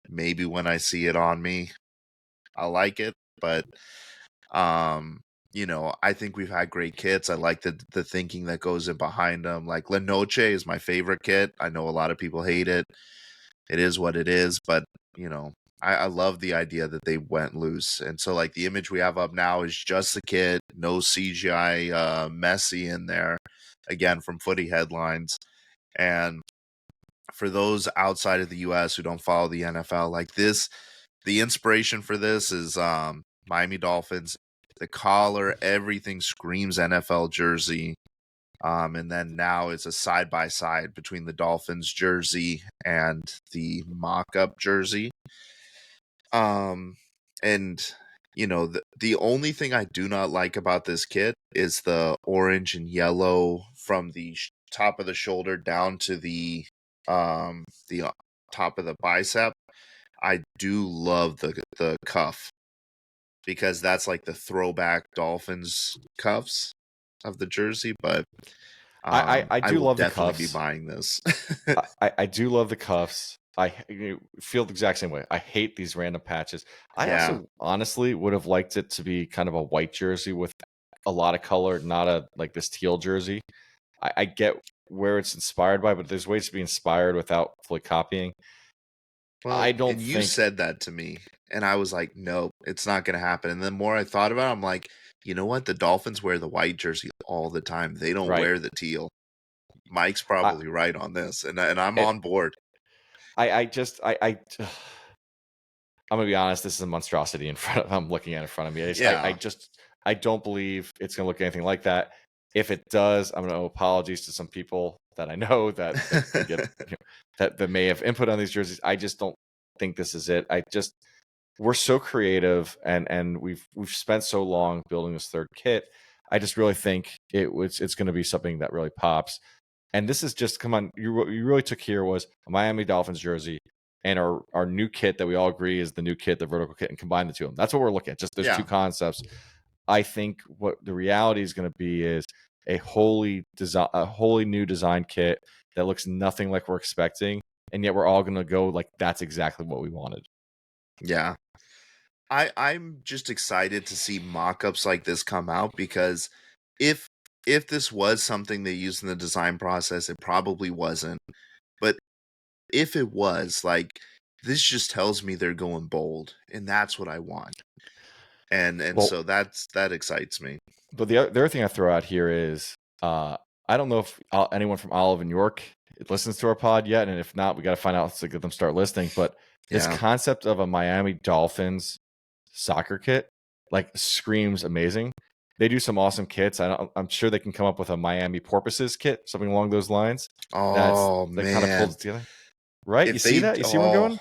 Maybe when I see it on me, I'll like it, but I think we've had great kits. I like the thinking that goes in behind them. Like La Noche is my favorite kit. I know a lot of people hate it. It is what it is, but you know, I love the idea that they went loose. And so like the image we have up now is just the kit, no CGI Messi in there, again from footy headlines. And for those outside of the US who don't follow the NFL, like this, the inspiration for this is Miami Dolphins. The collar, everything screams NFL jersey. And then now it's a side by side between the Dolphins jersey and the mock up jersey. And the only thing I do not like about this kit is the orange and yellow from the top of the shoulder down to the top of the bicep. I do love the cuff because that's like the throwback Dolphins cuffs of the jersey, but I I do will love the definitely be cuffs. buying this. I do love the cuffs. I feel the exact same way. I hate these random patches. I Yeah. also honestly would have liked it to be kind of a white jersey with a lot of color, not a like this teal jersey. I get where it's inspired by, but there's ways to be inspired without fully copying. I Well, don't and you think said that to me, and I was like, nope, it's not going to happen. And the more I thought about it, I'm like, you know what? The Dolphins wear the white jersey all the time. They don't right. wear the teal. Mike's I probably right on this, and I'm it, on board. I just I'm gonna be honest. This is a monstrosity in front of. I'm looking at it in front of me. Yeah. I don't believe it's gonna look anything like that. If it does, I'm gonna owe apologies to some people that I know that we get that may have input on these jerseys. I just don't think this is it. We're so creative and we've spent so long building this third kit. I just really think it's going to be something that really pops. And this is just come on. What you really took here was a Miami Dolphins jersey and our new kit that we all agree is the new kit, the vertical kit, and combine the two of them. That's what we're looking at. Just those two Yeah. concepts. I think what the reality is going to be is a wholly new design kit that looks nothing like we're expecting, and yet we're all going to go like that's exactly what we wanted. Yeah. I'm just excited to see mock-ups like this come out because if if this was something they used in the design process, it probably wasn't. But if it was, like, this just tells me they're going bold, and that's what I want. And Well, so that excites me. but the other thing I throw out here is I don't know if anyone from Olive and York listens to our pod yet, and if not, we got to find out to get them start listening. But this Yeah. concept of a Miami Dolphins soccer kit like screams amazing. They do some awesome kits. I'm sure they can come up with a Miami Porpoises kit, something along those lines. Oh That kind of pulls man. it together, right? You If see they that? You see where I'm oh going?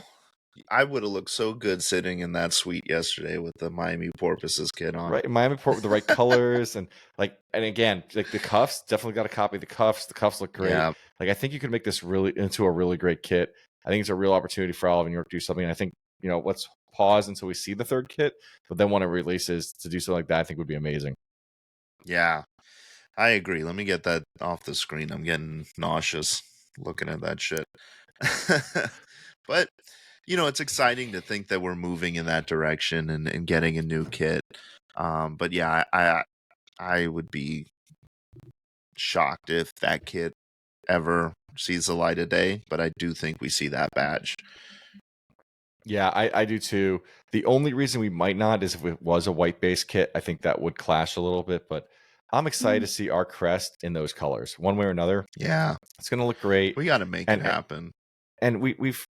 I would have looked so good sitting in that suite yesterday with the Miami Porpoises kit on. Right, Miami Port with the right colors and and again, like the cuffs, definitely got to copy the cuffs. The cuffs look great. Yeah. Like I think you could make this really into a really great kit. I think it's a real opportunity for Olive and York to do something. I think, let's pause until we see the third kit, but then when it releases to do something like that, I think would be amazing. Yeah. I agree. Let me get that off the screen. I'm getting nauseous looking at that shit. But it's exciting to think that we're moving in that direction and getting a new kit. But yeah, I would be shocked if that kit ever sees the light of day. But I do think we see that badge. Yeah, I do too. The only reason we might not is if it was a white base kit. I think that would clash a little bit, but I'm excited to see our crest in those colors, one way or another. Yeah, It's going to look great, we got to make it and happen. and we've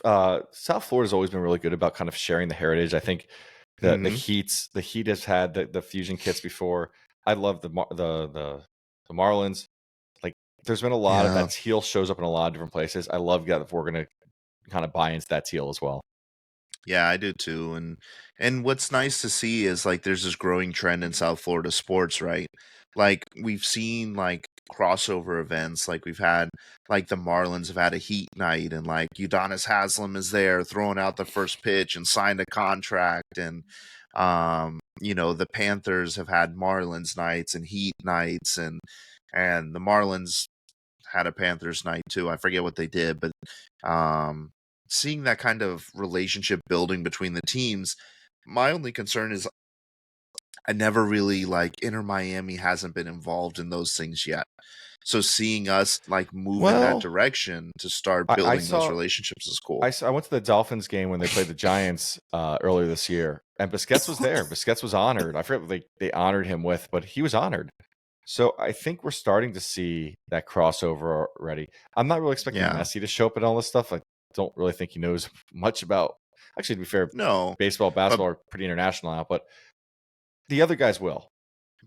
South Florida's always been really good about kind of sharing the heritage. I think Hmm. the Heat has had the fusion kits before. I love the Marlins. Like there's been a lot of Yeah. that teal shows up in a lot of different places. I love that we're gonna kind of buy into that teal as well. Yeah, I do too. And what's nice to see is like there's this growing trend in South Florida sports, right? Like we've seen like crossover events, like we've had like the Marlins have had a Heat night, and like Udonis Haslam is there throwing out the first pitch and signed a contract, and the Panthers have had Marlins nights and Heat nights, and the Marlins had a Panthers night too. I forget what they did, but um, seeing that kind of relationship building between the teams, my only concern is I never really like Inter Miami hasn't been involved in those things yet. So seeing us like move in that Well, direction to start I building those saw relationships is cool. I went to the Dolphins game when they played the Giants earlier this year, and Busquets was there. Busquets was honored. I forget what they honored him with, but he was honored. So I think we're starting to see that crossover already. I'm not really expecting Yeah. Messi to show up in all this stuff. I don't really think he knows much about. Actually, to be fair, No, baseball, but basketball are pretty international now, but the other guys will.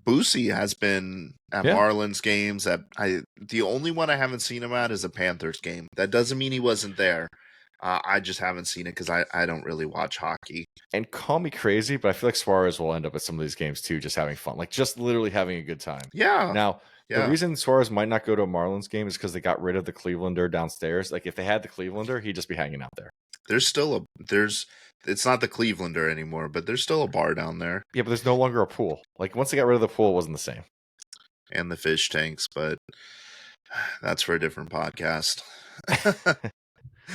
Boosie has been at Yeah, Marlins games. The only one I haven't seen him at is a Panthers game. That doesn't mean he wasn't there. I just haven't seen it because I don't really watch hockey. and call me crazy, but I feel like Suarez will end up at some of these games too, just having fun, like just literally having a good time. Yeah, Now, the yeah. reason Suarez might not go to a Marlins game is because they got rid of the Clevelander downstairs. Like if they had the Clevelander, he'd just be hanging out there. There's still there's it's not the Clevelander anymore, but there's still a bar down there Yeah, but there's no longer a pool. Like once they got rid of the pool, it wasn't the same. and the fish tanks, but that's for a different podcast. um,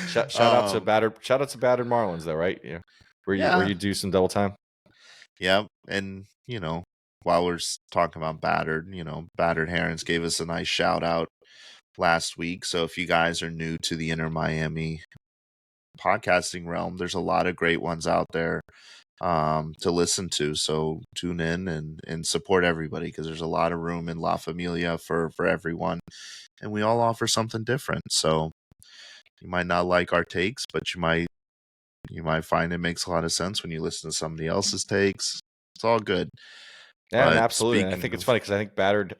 Shout out to battered Marlins though, right? Yeah, where yeah, you do some double time. yeah, and while we're talking about battered, battered herons gave us a nice shout out last week. So if you guys are new to the Inner Miami podcasting realm, there's a lot of great ones out there to listen to. So tune in and support everybody because there's a lot of room in La Familia for everyone, and we all offer something different. So you might not like our takes, but you might find it makes a lot of sense when you listen to somebody else's takes. It's all good. Yeah, and But absolutely. And I speaking think it's of funny because I think battered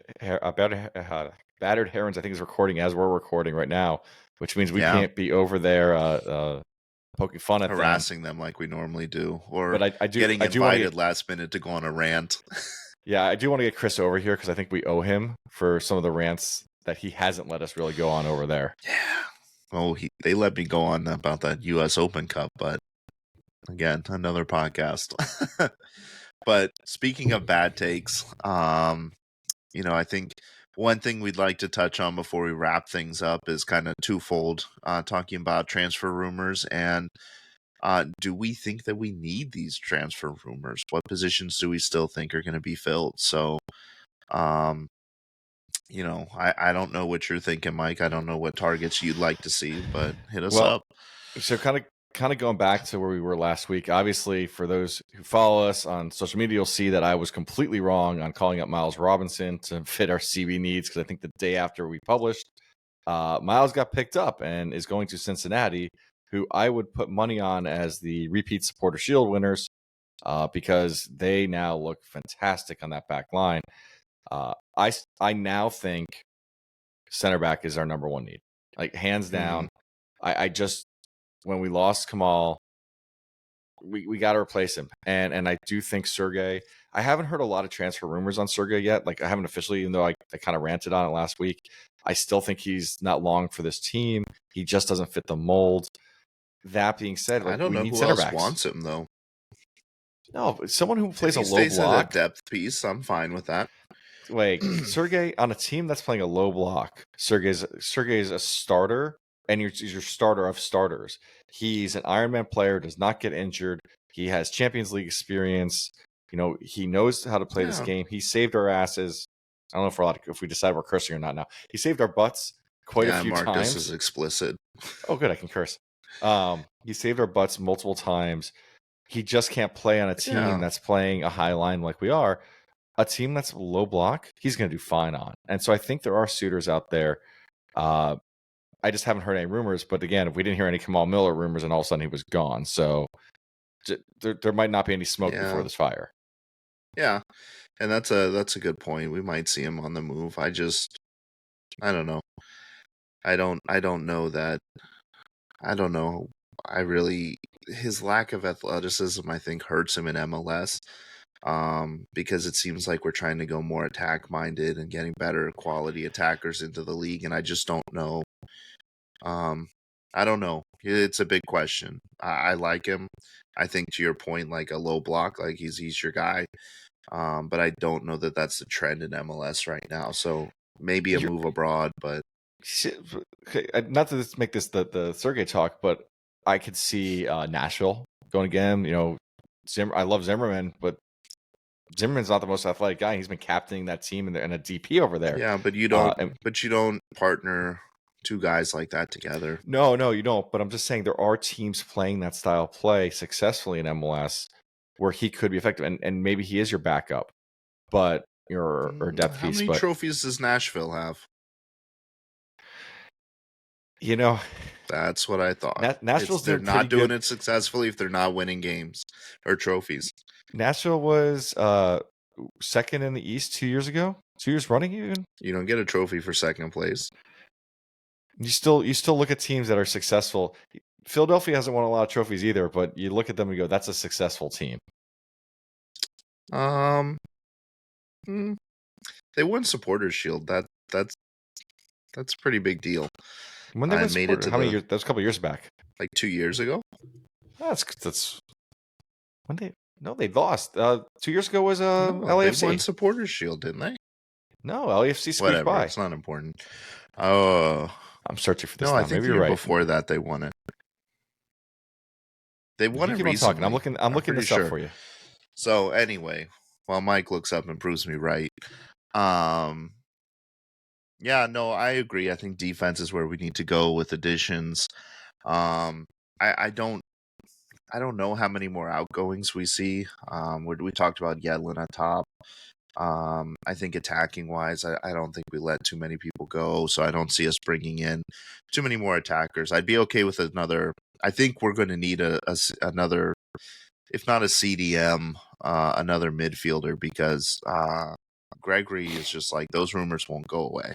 herons. I think is recording as we're recording right now, which means we yeah, can't be over there poking fun at them. harassing them like we normally do, or But getting I do want to invited get last minute to go on a rant. yeah, I do want to get Chris over here because I think we owe him for some of the rants that he hasn't let us really go on over there. Yeah. Oh, they let me go on about that U.S. Open Cup, but again, another podcast. But speaking of bad takes, I think one thing we'd like to touch on before we wrap things up is kind of twofold, talking about transfer rumors and do we think that we need these transfer rumors? What positions do we still think are going to be filled? So, um, I don't know what you're thinking, Mike. I don't know what targets you'd like to see, but hit us Well, up. so kind of kind of going back to where we were last week, obviously, for those who follow us on social media, you'll see that I was completely wrong on calling up Miles Robinson to fit our CB needs, because I think the day after we published, Miles got picked up and is going to Cincinnati, who I would put money on as the repeat Supporter Shield winners, because they now look fantastic on that back line. I now think center back is our number one need, like hands down. I just, when we lost Kamal, we got to replace him, and I do think Sergey. I haven't heard a lot of transfer rumors on Sergey yet. Like, I haven't officially, even though I kind of ranted on it last week. I still think he's not long for this team. He just doesn't fit the mold. That being said, I like, don't we know need who center else backs. wants him though. No, but someone who If plays a he low stays at a block. depth piece, I'm fine with that. Like, Sergey on a team that's playing a low block. Sergey's a starter, and he's your starter of starters. He's an Ironman player, does not get injured. He has Champions League experience. You know, he knows how to play this game. He saved our asses. I don't know if we're allowed if we decide we're cursing or not now. He saved our butts quite a few Mark, times. this is explicit. Oh, good, I can curse. He saved our butts multiple times. He just can't play on a team that's playing a high line like we are. A team that's low block, he's going to do fine on. And so I think there are suitors out there. I just haven't heard any rumors. But again, if we didn't hear any Kamal Miller rumors, and all of a sudden he was gone, so there might not be any smoke before this fire. Yeah, and that's a good point. We might see him on the move. I don't know. I don't know that. I don't know. His lack of athleticism, I think, hurts him in MLS. Because it seems like we're trying to go more attack minded and getting better quality attackers into the league, and I just don't know. I don't know. It's a big question. I like him. I think, to your point, like a low block, like he's your guy. But I don't know that that's the trend in MLS right now. So maybe a move abroad, but not to make this the Sergey talk, but I could see Nashville going again. You know, I love Zimmerman, but Zimmerman's not the most athletic guy. He's been captaining that team and a DP over there. Yeah, but you don't partner two guys like that together. No, you don't. But I'm just saying there are teams playing that style of play successfully in MLS where he could be effective, and maybe he is your backup, but your depth piece. How many trophies does Nashville have? You know, that's what I thought. They're not doing it successfully if they're not winning games or trophies. Nashville was second in the East 2 years ago, 2 years running even. You don't get a trophy for second place. You still look at teams that are successful. Philadelphia hasn't won a lot of trophies either, but you look at them and go, that's a successful team. They won Supporters Shield. That's a pretty big deal. When they made it to how many years? That was a couple years back. Like 2 years ago. That's when they lost. 2 years ago was LAFC. They won Supporters Shield, didn't they? No, LAFC squeaked by. It's not important. Oh, I'm searching for this. No, now. I think maybe you're right. Before that, they won it. They won it recently. I'm looking this up for you. So anyway, while Mike looks up and proves me right, yeah, no, I agree. I think defense is where we need to go with additions. I don't know how many more outgoings we see. We talked about Yedlin on top. I think attacking wise, I don't think we let too many people go, so I don't see us bringing in too many more attackers. I'd be okay with another. I think we're going to need another, if not a CDM, another midfielder, because Gregory is just like, those rumors won't go away.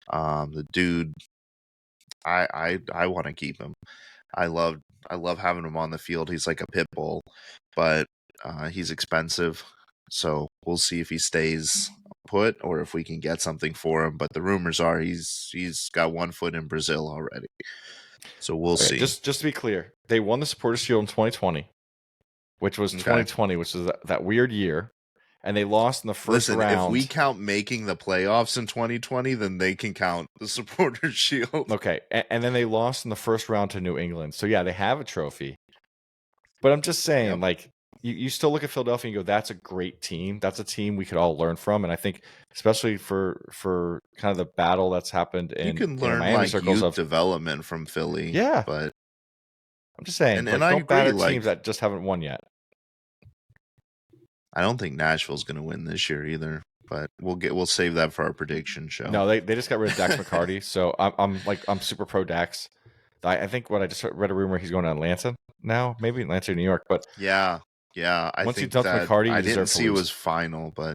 The dude, I want to keep him. I love having him on the field. He's like a pit bull, but he's expensive. So we'll see if he stays put or if we can get something for him. But the rumors are he's got 1 foot in Brazil already. So we'll see. Just to be clear, they won the Supporters Shield in 2020, which was 2020, which was that weird year. And they lost in the first round. If we count making the playoffs in 2020, then they can count the Supporters Shield. Okay. And then they lost in the first round to New England. So yeah, they have a trophy. But I'm just saying, like, you still look at Philadelphia and go, that's a great team. That's a team we could all learn from. And I think, especially for kind of the battle that's happened in you can learn Miami like circles youth development from Philly. Yeah, but I'm just saying, And like, I don't bat agree. at Like, teams that just haven't won yet. I don't think Nashville's going to win this year either. But we'll save that for our prediction show. No, they just got rid of Dax McCarty, so I'm super pro Dax. I think what I just read a rumor he's going to Atlanta now, maybe Atlanta or New York. But Yeah, I once you think dump that McCarty, I you didn't deserve to see it lose. was final, but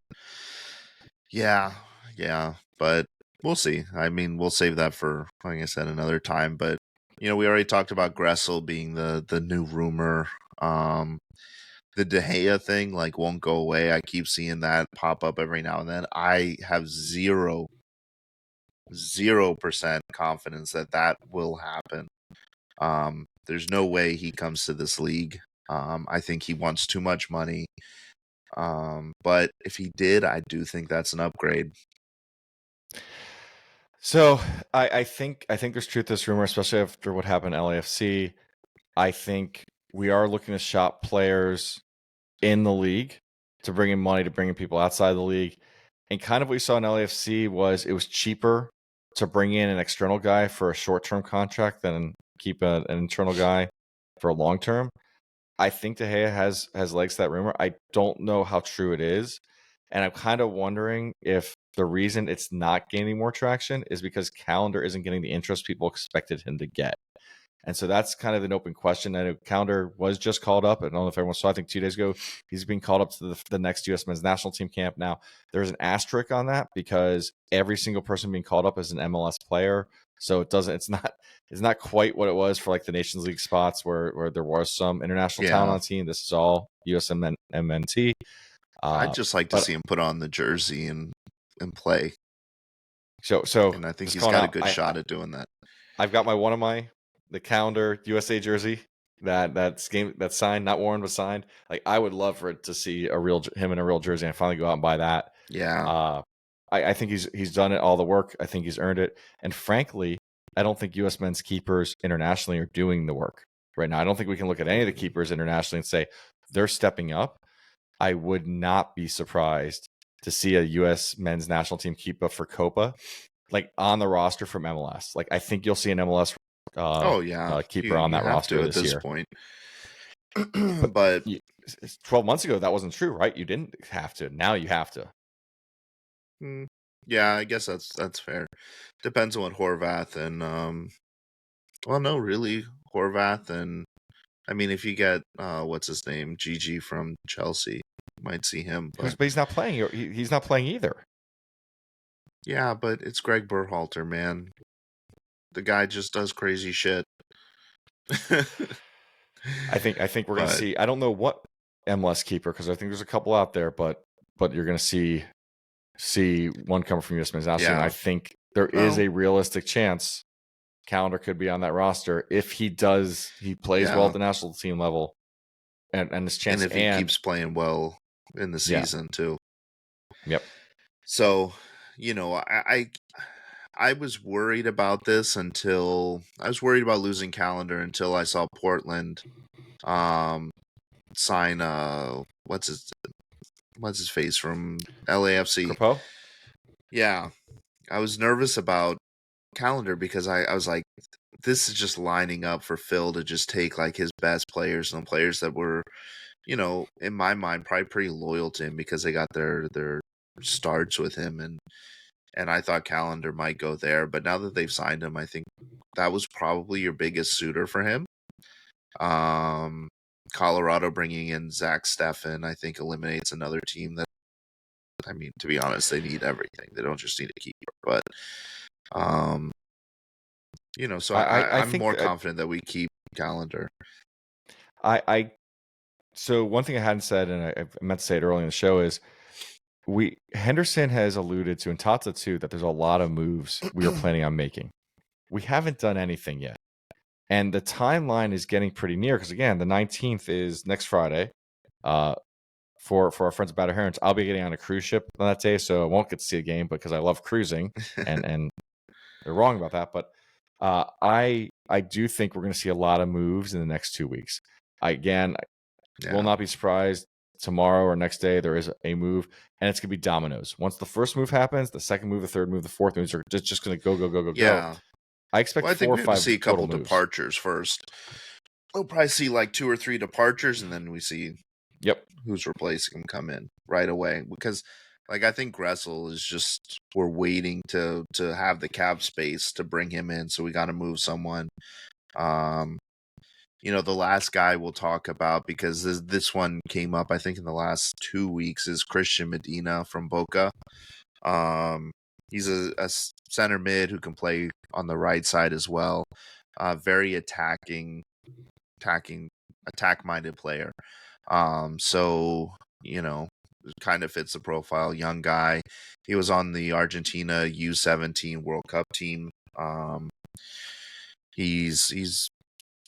yeah, but we'll see. I mean, we'll save that for, like I said, another time. But we already talked about Gressel being the new rumor. The De Gea thing like won't go away. I keep seeing that pop up every now and then. I have 0% confidence that that will happen. There's no way he comes to this league. I think he wants too much money. But if he did, I do think that's an upgrade. So I think there's truth to this rumor, especially after what happened at LAFC. I think we are looking to shop players in the league to bring in money, to bring in people outside the league. And kind of what we saw in LAFC was it was cheaper to bring in an external guy for a short-term contract than keep an internal guy for a long-term. I think De Gea has legs to that rumor. I don't know how true it is. And I'm kind of wondering if the reason it's not gaining more traction is because Calendar isn't getting the interest people expected him to get. And so that's kind of an open question. I know Calendar was just called up. I don't know if everyone saw, I think 2 days ago, he's being called up to the next U.S. men's national team camp. Now, there's an asterisk on that because every single person being called up is an MLS player. So it's not quite what it was for like the Nations League spots where there was some international talent on the team. This is all USMNT. I'd just like to But see him put on the jersey and play. so And I think just he's calling got a out, good shot at doing that. I've got the Calendar USA jersey that's signed, not worn but signed. Like I would love for it to see him in a real jersey and finally go out and buy that. Yeah. I think he's done it, all the work. I think he's earned it. And frankly, I don't think U.S. men's keepers internationally are doing the work right now. I don't think we can look at any of the keepers internationally and say they're stepping up. I would not be surprised to see a U.S. men's national team keeper for Copa like on the roster from MLS. Like I think you'll see an MLS keeper on you that have roster to at this this year. point. But But 12 months ago, that wasn't true, right? You didn't have to. Now you have to. yeah, I guess that's fair. Depends on what Horvath and well, no, really, Horvath and I mean, if you get what's his name, Gigi from Chelsea, you might see him. But He's not playing. He's not playing either. yeah, but it's Greg Berhalter, man. The guy just does crazy shit. I think we're going to see. I don't know what MLS keeper because I think there's a couple out there, but you're going to see one coming from U.S. men's national team. I think there is a realistic chance Calendar could be on that roster if he plays well at the national team level, and his chance. And if he keeps playing well in the season too. Yep. So, I was worried about this until I was worried about losing Calendar until I saw Portland sign what's his face from LAFC. Crepeau? Yeah. I was nervous about Calendar because I was like, this is just lining up for Phil to just take like his best players and the players that were, in my mind, probably pretty loyal to him because they got their starts with him, and I thought Calendar might go there, but now that they've signed him, I think that was probably your biggest suitor for him. Colorado bringing in Zach Steffen, I think, eliminates another team that, I mean, to be honest, they need everything. They don't just need a keeper, but so I'm more confident that we keep Calendar. So one thing I hadn't said, and I meant to say it early in the show, is Henderson has alluded to, and Tata too, that there's a lot of moves we are planning on making. We haven't done anything yet. And the timeline is getting pretty near because, again, the 19th is next Friday. For our friends at Battle Herons, I'll be getting on a cruise ship on that day, so I won't get to see a game because I love cruising, and they're wrong about that. But I do think we're going to see a lot of moves in the next 2 weeks. I will not be surprised tomorrow or next day there is a move, and it's going to be dominoes. Once the first move happens, the second move, the third move, the fourth moves are just going to go. I expect 4 or 5 to see a couple moves. departures first. we'll probably see like 2 or 3 departures, and then we see Yep. who's replacing him come in right away. Because, like, I think Gressel is just we're waiting to have the cap space to bring him in, so we got to move someone. The last guy we'll talk about, because this one came up I think in the last 2 weeks, is Christian Medina from Boca. He's a center mid who can play on the right side as well. Very attack-minded player. So, it kind of fits the profile. Young guy. He was on the Argentina U17 World Cup team. He's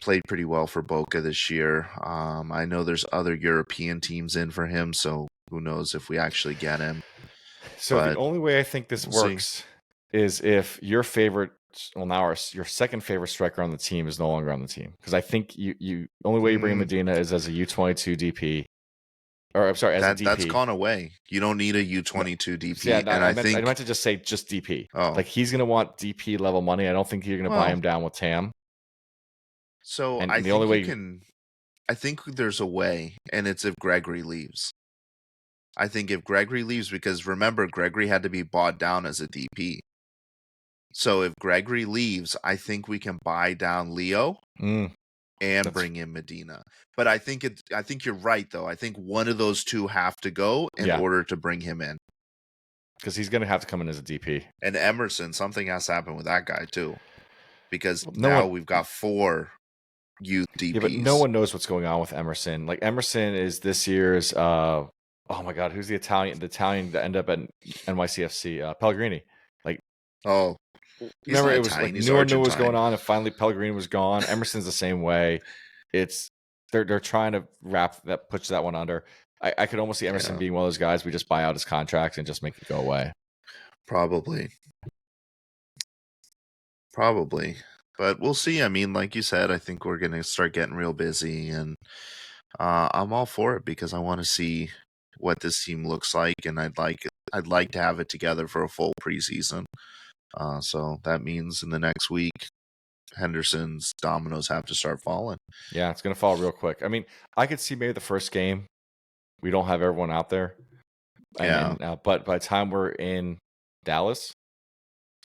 played pretty well for Boca this year. I know there's other European teams in for him, so who knows if we actually get him. So the But only way I think this we'll see. works is if your favorite, well, now your second favorite striker on the team is no longer on the team. Because I think you only way you bring Medina is as a U22 DP, or I'm sorry, as a that's DP. gone away. You don't need a U22 DP, and I I think meant to just say just DP. oh, Like he's gonna want DP level money. I don't think you're gonna buy him down with TAM. So And I the think only way you can. I think there's a way, and it's if Gregory leaves. I think if Gregory leaves, because remember, Gregory had to be bought down as a DP. So if Gregory leaves, I think we can buy down Leo and bring in Medina. But I think you're right, though. I think one of those two have to go in order to bring him in. Because he's going to have to come in as a DP. And Emerson, something has to happen with that guy, too. Because now we've got 4 youth DPs. Yeah, but no one knows what's going on with Emerson. Like, Emerson is this year's, oh my God, who's the Italian that ended up at NYCFC? Pellegrini. Like, remember, it was like no one knew what was going on, and finally Pellegrini was gone. Emerson's the same way. It's they're trying to push that one under. I could almost see Emerson being one of those guys we just buy out his contract and just make it go away. Probably. But we'll see. I mean, like you said, I think we're going to start getting real busy, and I'm all for it because I want to see what this team looks like, and I'd like to have it together for a full preseason. So that means in the next week, Henderson's dominoes have to start falling. Yeah, it's going to fall real quick. I mean, I could see maybe the first game we don't have everyone out there. But by the time we're in Dallas,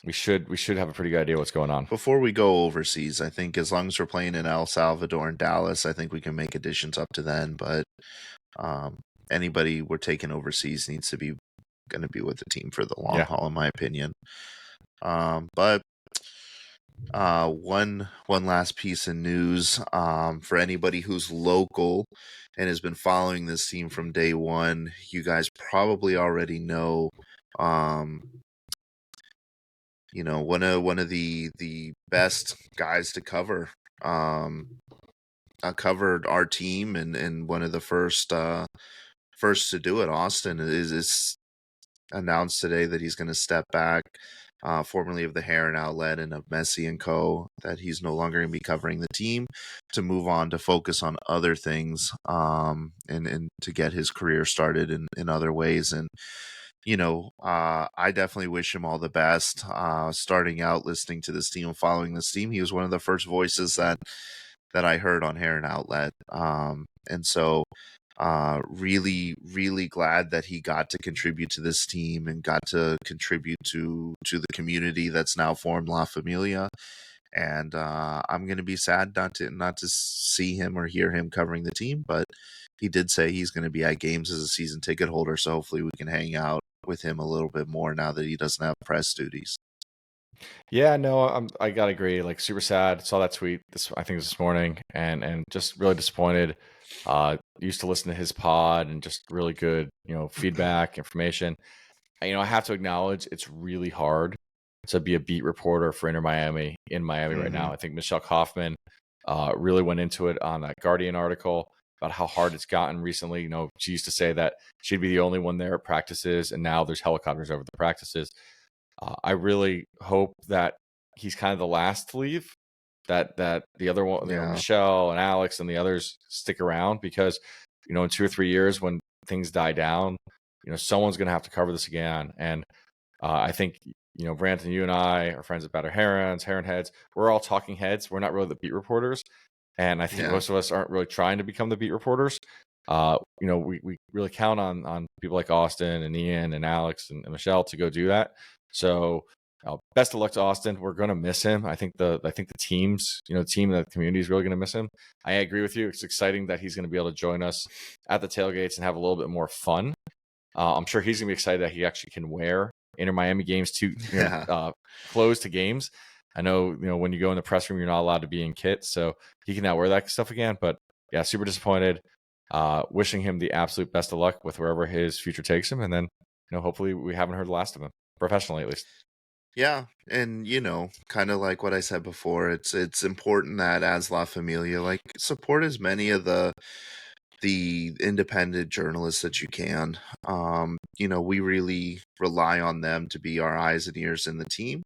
we should have a pretty good idea what's going on. Before we go overseas, I think as long as we're playing in El Salvador and Dallas, I think we can make additions up to then. But anybody we're taking overseas needs to be going to be with the team for the long haul, in my opinion. But one last piece of news for anybody who's local and has been following this team from day one. You guys probably already know. One of the best guys to cover covered our team, and one of the first to do it. Austin is announced today that he's going to step back, formerly of the Heron Outlet and of Messi and Co., that he's no longer going to be covering the team, to move on to focus on other things, and to get his career started in other ways. And I definitely wish him all the best. Starting out listening to this team and following this team, he was one of the first voices that I heard on Heron Outlet. And so really, really glad that he got to contribute to this team and got to contribute to the community that's now formed La Familia. And I'm going to be sad not to see him or hear him covering the team, but he did say he's going to be at games as a season ticket holder, so hopefully we can hang out with him a little bit more now that he doesn't have press duties. Yeah, no, I gotta agree. Like, super sad. Saw that tweet I think this morning, and just really disappointed. Used to listen to his pod and just really good, feedback, information. I have to acknowledge it's really hard to be a beat reporter for Inter Miami in Miami right now. I think Michelle Kaufman really went into it on that Guardian article about how hard it's gotten recently. She used to say that she'd be the only one there at practices, and now there's helicopters over the practices. I really hope that he's kind of the last to leave, that the other one, Michelle and Alex and the others stick around, because, in 2 or 3 years when things die down, someone's going to have to cover this again. And I think, Branton, you and I are friends at Better Herons, Heron Heads. We're all talking heads. We're not really the beat reporters. And I think Yeah. most of us aren't really trying to become the beat reporters. We really count on people like Austin and Ian and Alex and Michelle to go do that. So best of luck to Austin. We're going to miss him. I think the teams, the team and the community is really going to miss him. I agree with you. It's exciting that he's going to be able to join us at the tailgates and have a little bit more fun. I'm sure he's going to be excited that he actually can wear Inter Miami games to Yeah. clothes to games. I know, when you go in the press room, you're not allowed to be in kit, so he can now wear that stuff again. But yeah, super disappointed. Wishing him the absolute best of luck with wherever his future takes him, and then hopefully we haven't heard the last of him professionally, at least. Yeah, and kind of like what I said before, it's important that as La Familia, like support as many of the independent journalists that you can. We really rely on them to be our eyes and ears in the team.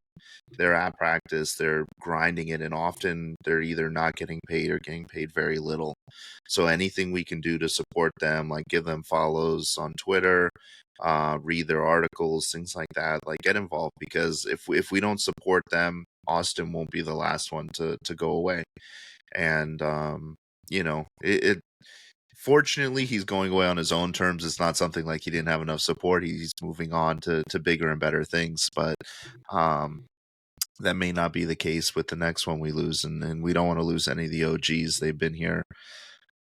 They're at practice, they're grinding it, and often they're either not getting paid or getting paid very little. So anything we can do to support them, like give them follows on Twitter, read their articles, things like that, like get involved, because if we don't support them, Austin won't be the last one to go away. And it fortunately, he's going away on his own terms. It's not something like he didn't have enough support. He's moving on to bigger and better things. But that may not be the case with the next one we lose. And we don't want to lose any of the OGs. They've been here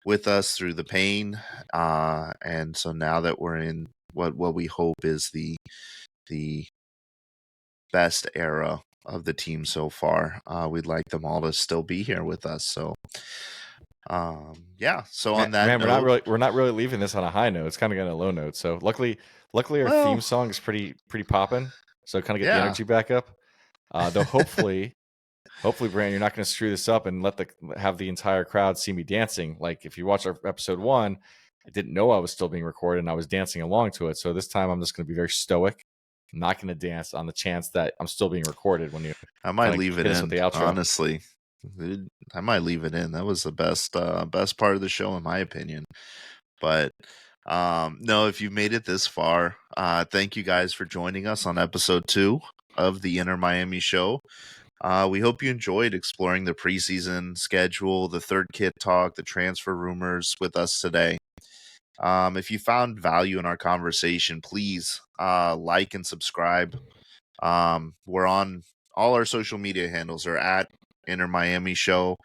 with us through the pain. And so now that we're in what we hope is the best era of the team so far, we'd like them all to still be here with us. So yeah, so on that Man, note, we're not really leaving this on a high note. It's kind of getting a low note. So luckily our theme well, song is pretty popping. So kind of get the yeah, energy back up. Though hopefully, Brandon, you're not going to screw this up and have the entire crowd see me dancing. Like if you watch our episode 1, I didn't know I was still being recorded and I was dancing along to it. So this time I'm just going to be very stoic. I'm not going to dance on the chance that I'm still being recorded when you I might kind of leave it hit us with in, the outro. honestly. I might leave it in. That was the best part of the show in my opinion. But no, if you've made it this far, thank you guys for joining us on episode 2 of the Inter Miami show. We hope you enjoyed exploring the preseason schedule, the third kit talk, the transfer rumors with us today. If you found value in our conversation, please like and subscribe. We're on all our social media handles are at Inter Miami Show.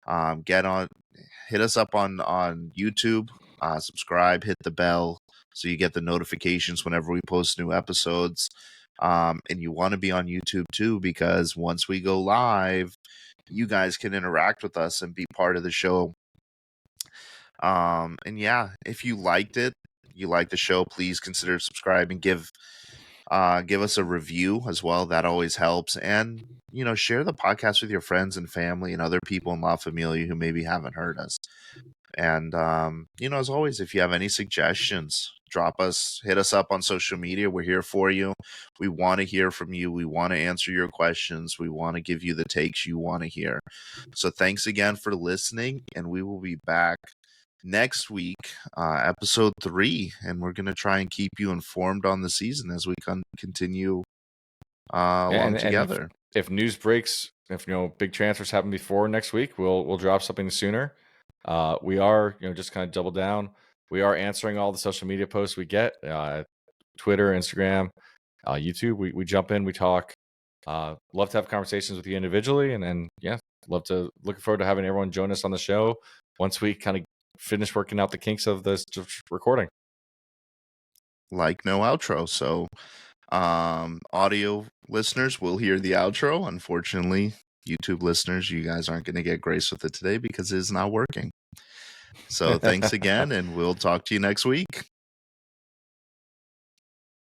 Hit us up on YouTube. Subscribe, hit the bell so you get the notifications whenever we post new episodes. And you want to be on YouTube too, because once we go live, you guys can interact with us and be part of the show. And yeah, if you liked it, you like the show, please consider subscribing. Give us a review as well. That always helps. And share the podcast with your friends and family and other people in La Familia who maybe haven't heard us. And as always, if you have any suggestions, hit us up on social media. We're here for you. We want to hear from you. We want to answer your questions. We want to give you the takes you want to hear. So thanks again for listening, and we will be back next week, episode 3, and we're going to try and keep you informed on the season as we continue along And together. if news breaks, if big transfers happen before next week, we'll drop something sooner. We are just kind of double down. We are answering all the social media posts we get, Twitter, Instagram, YouTube. We jump in, we talk. Love to have conversations with you individually, and yeah, looking forward to having everyone join us on the show once we kind of finish working out the kinks of this recording. Like no outro, so audio listeners will hear the outro. Unfortunately, YouTube listeners, you guys aren't going to get grace with it today because it is not working. So thanks again, and we'll talk to you next week.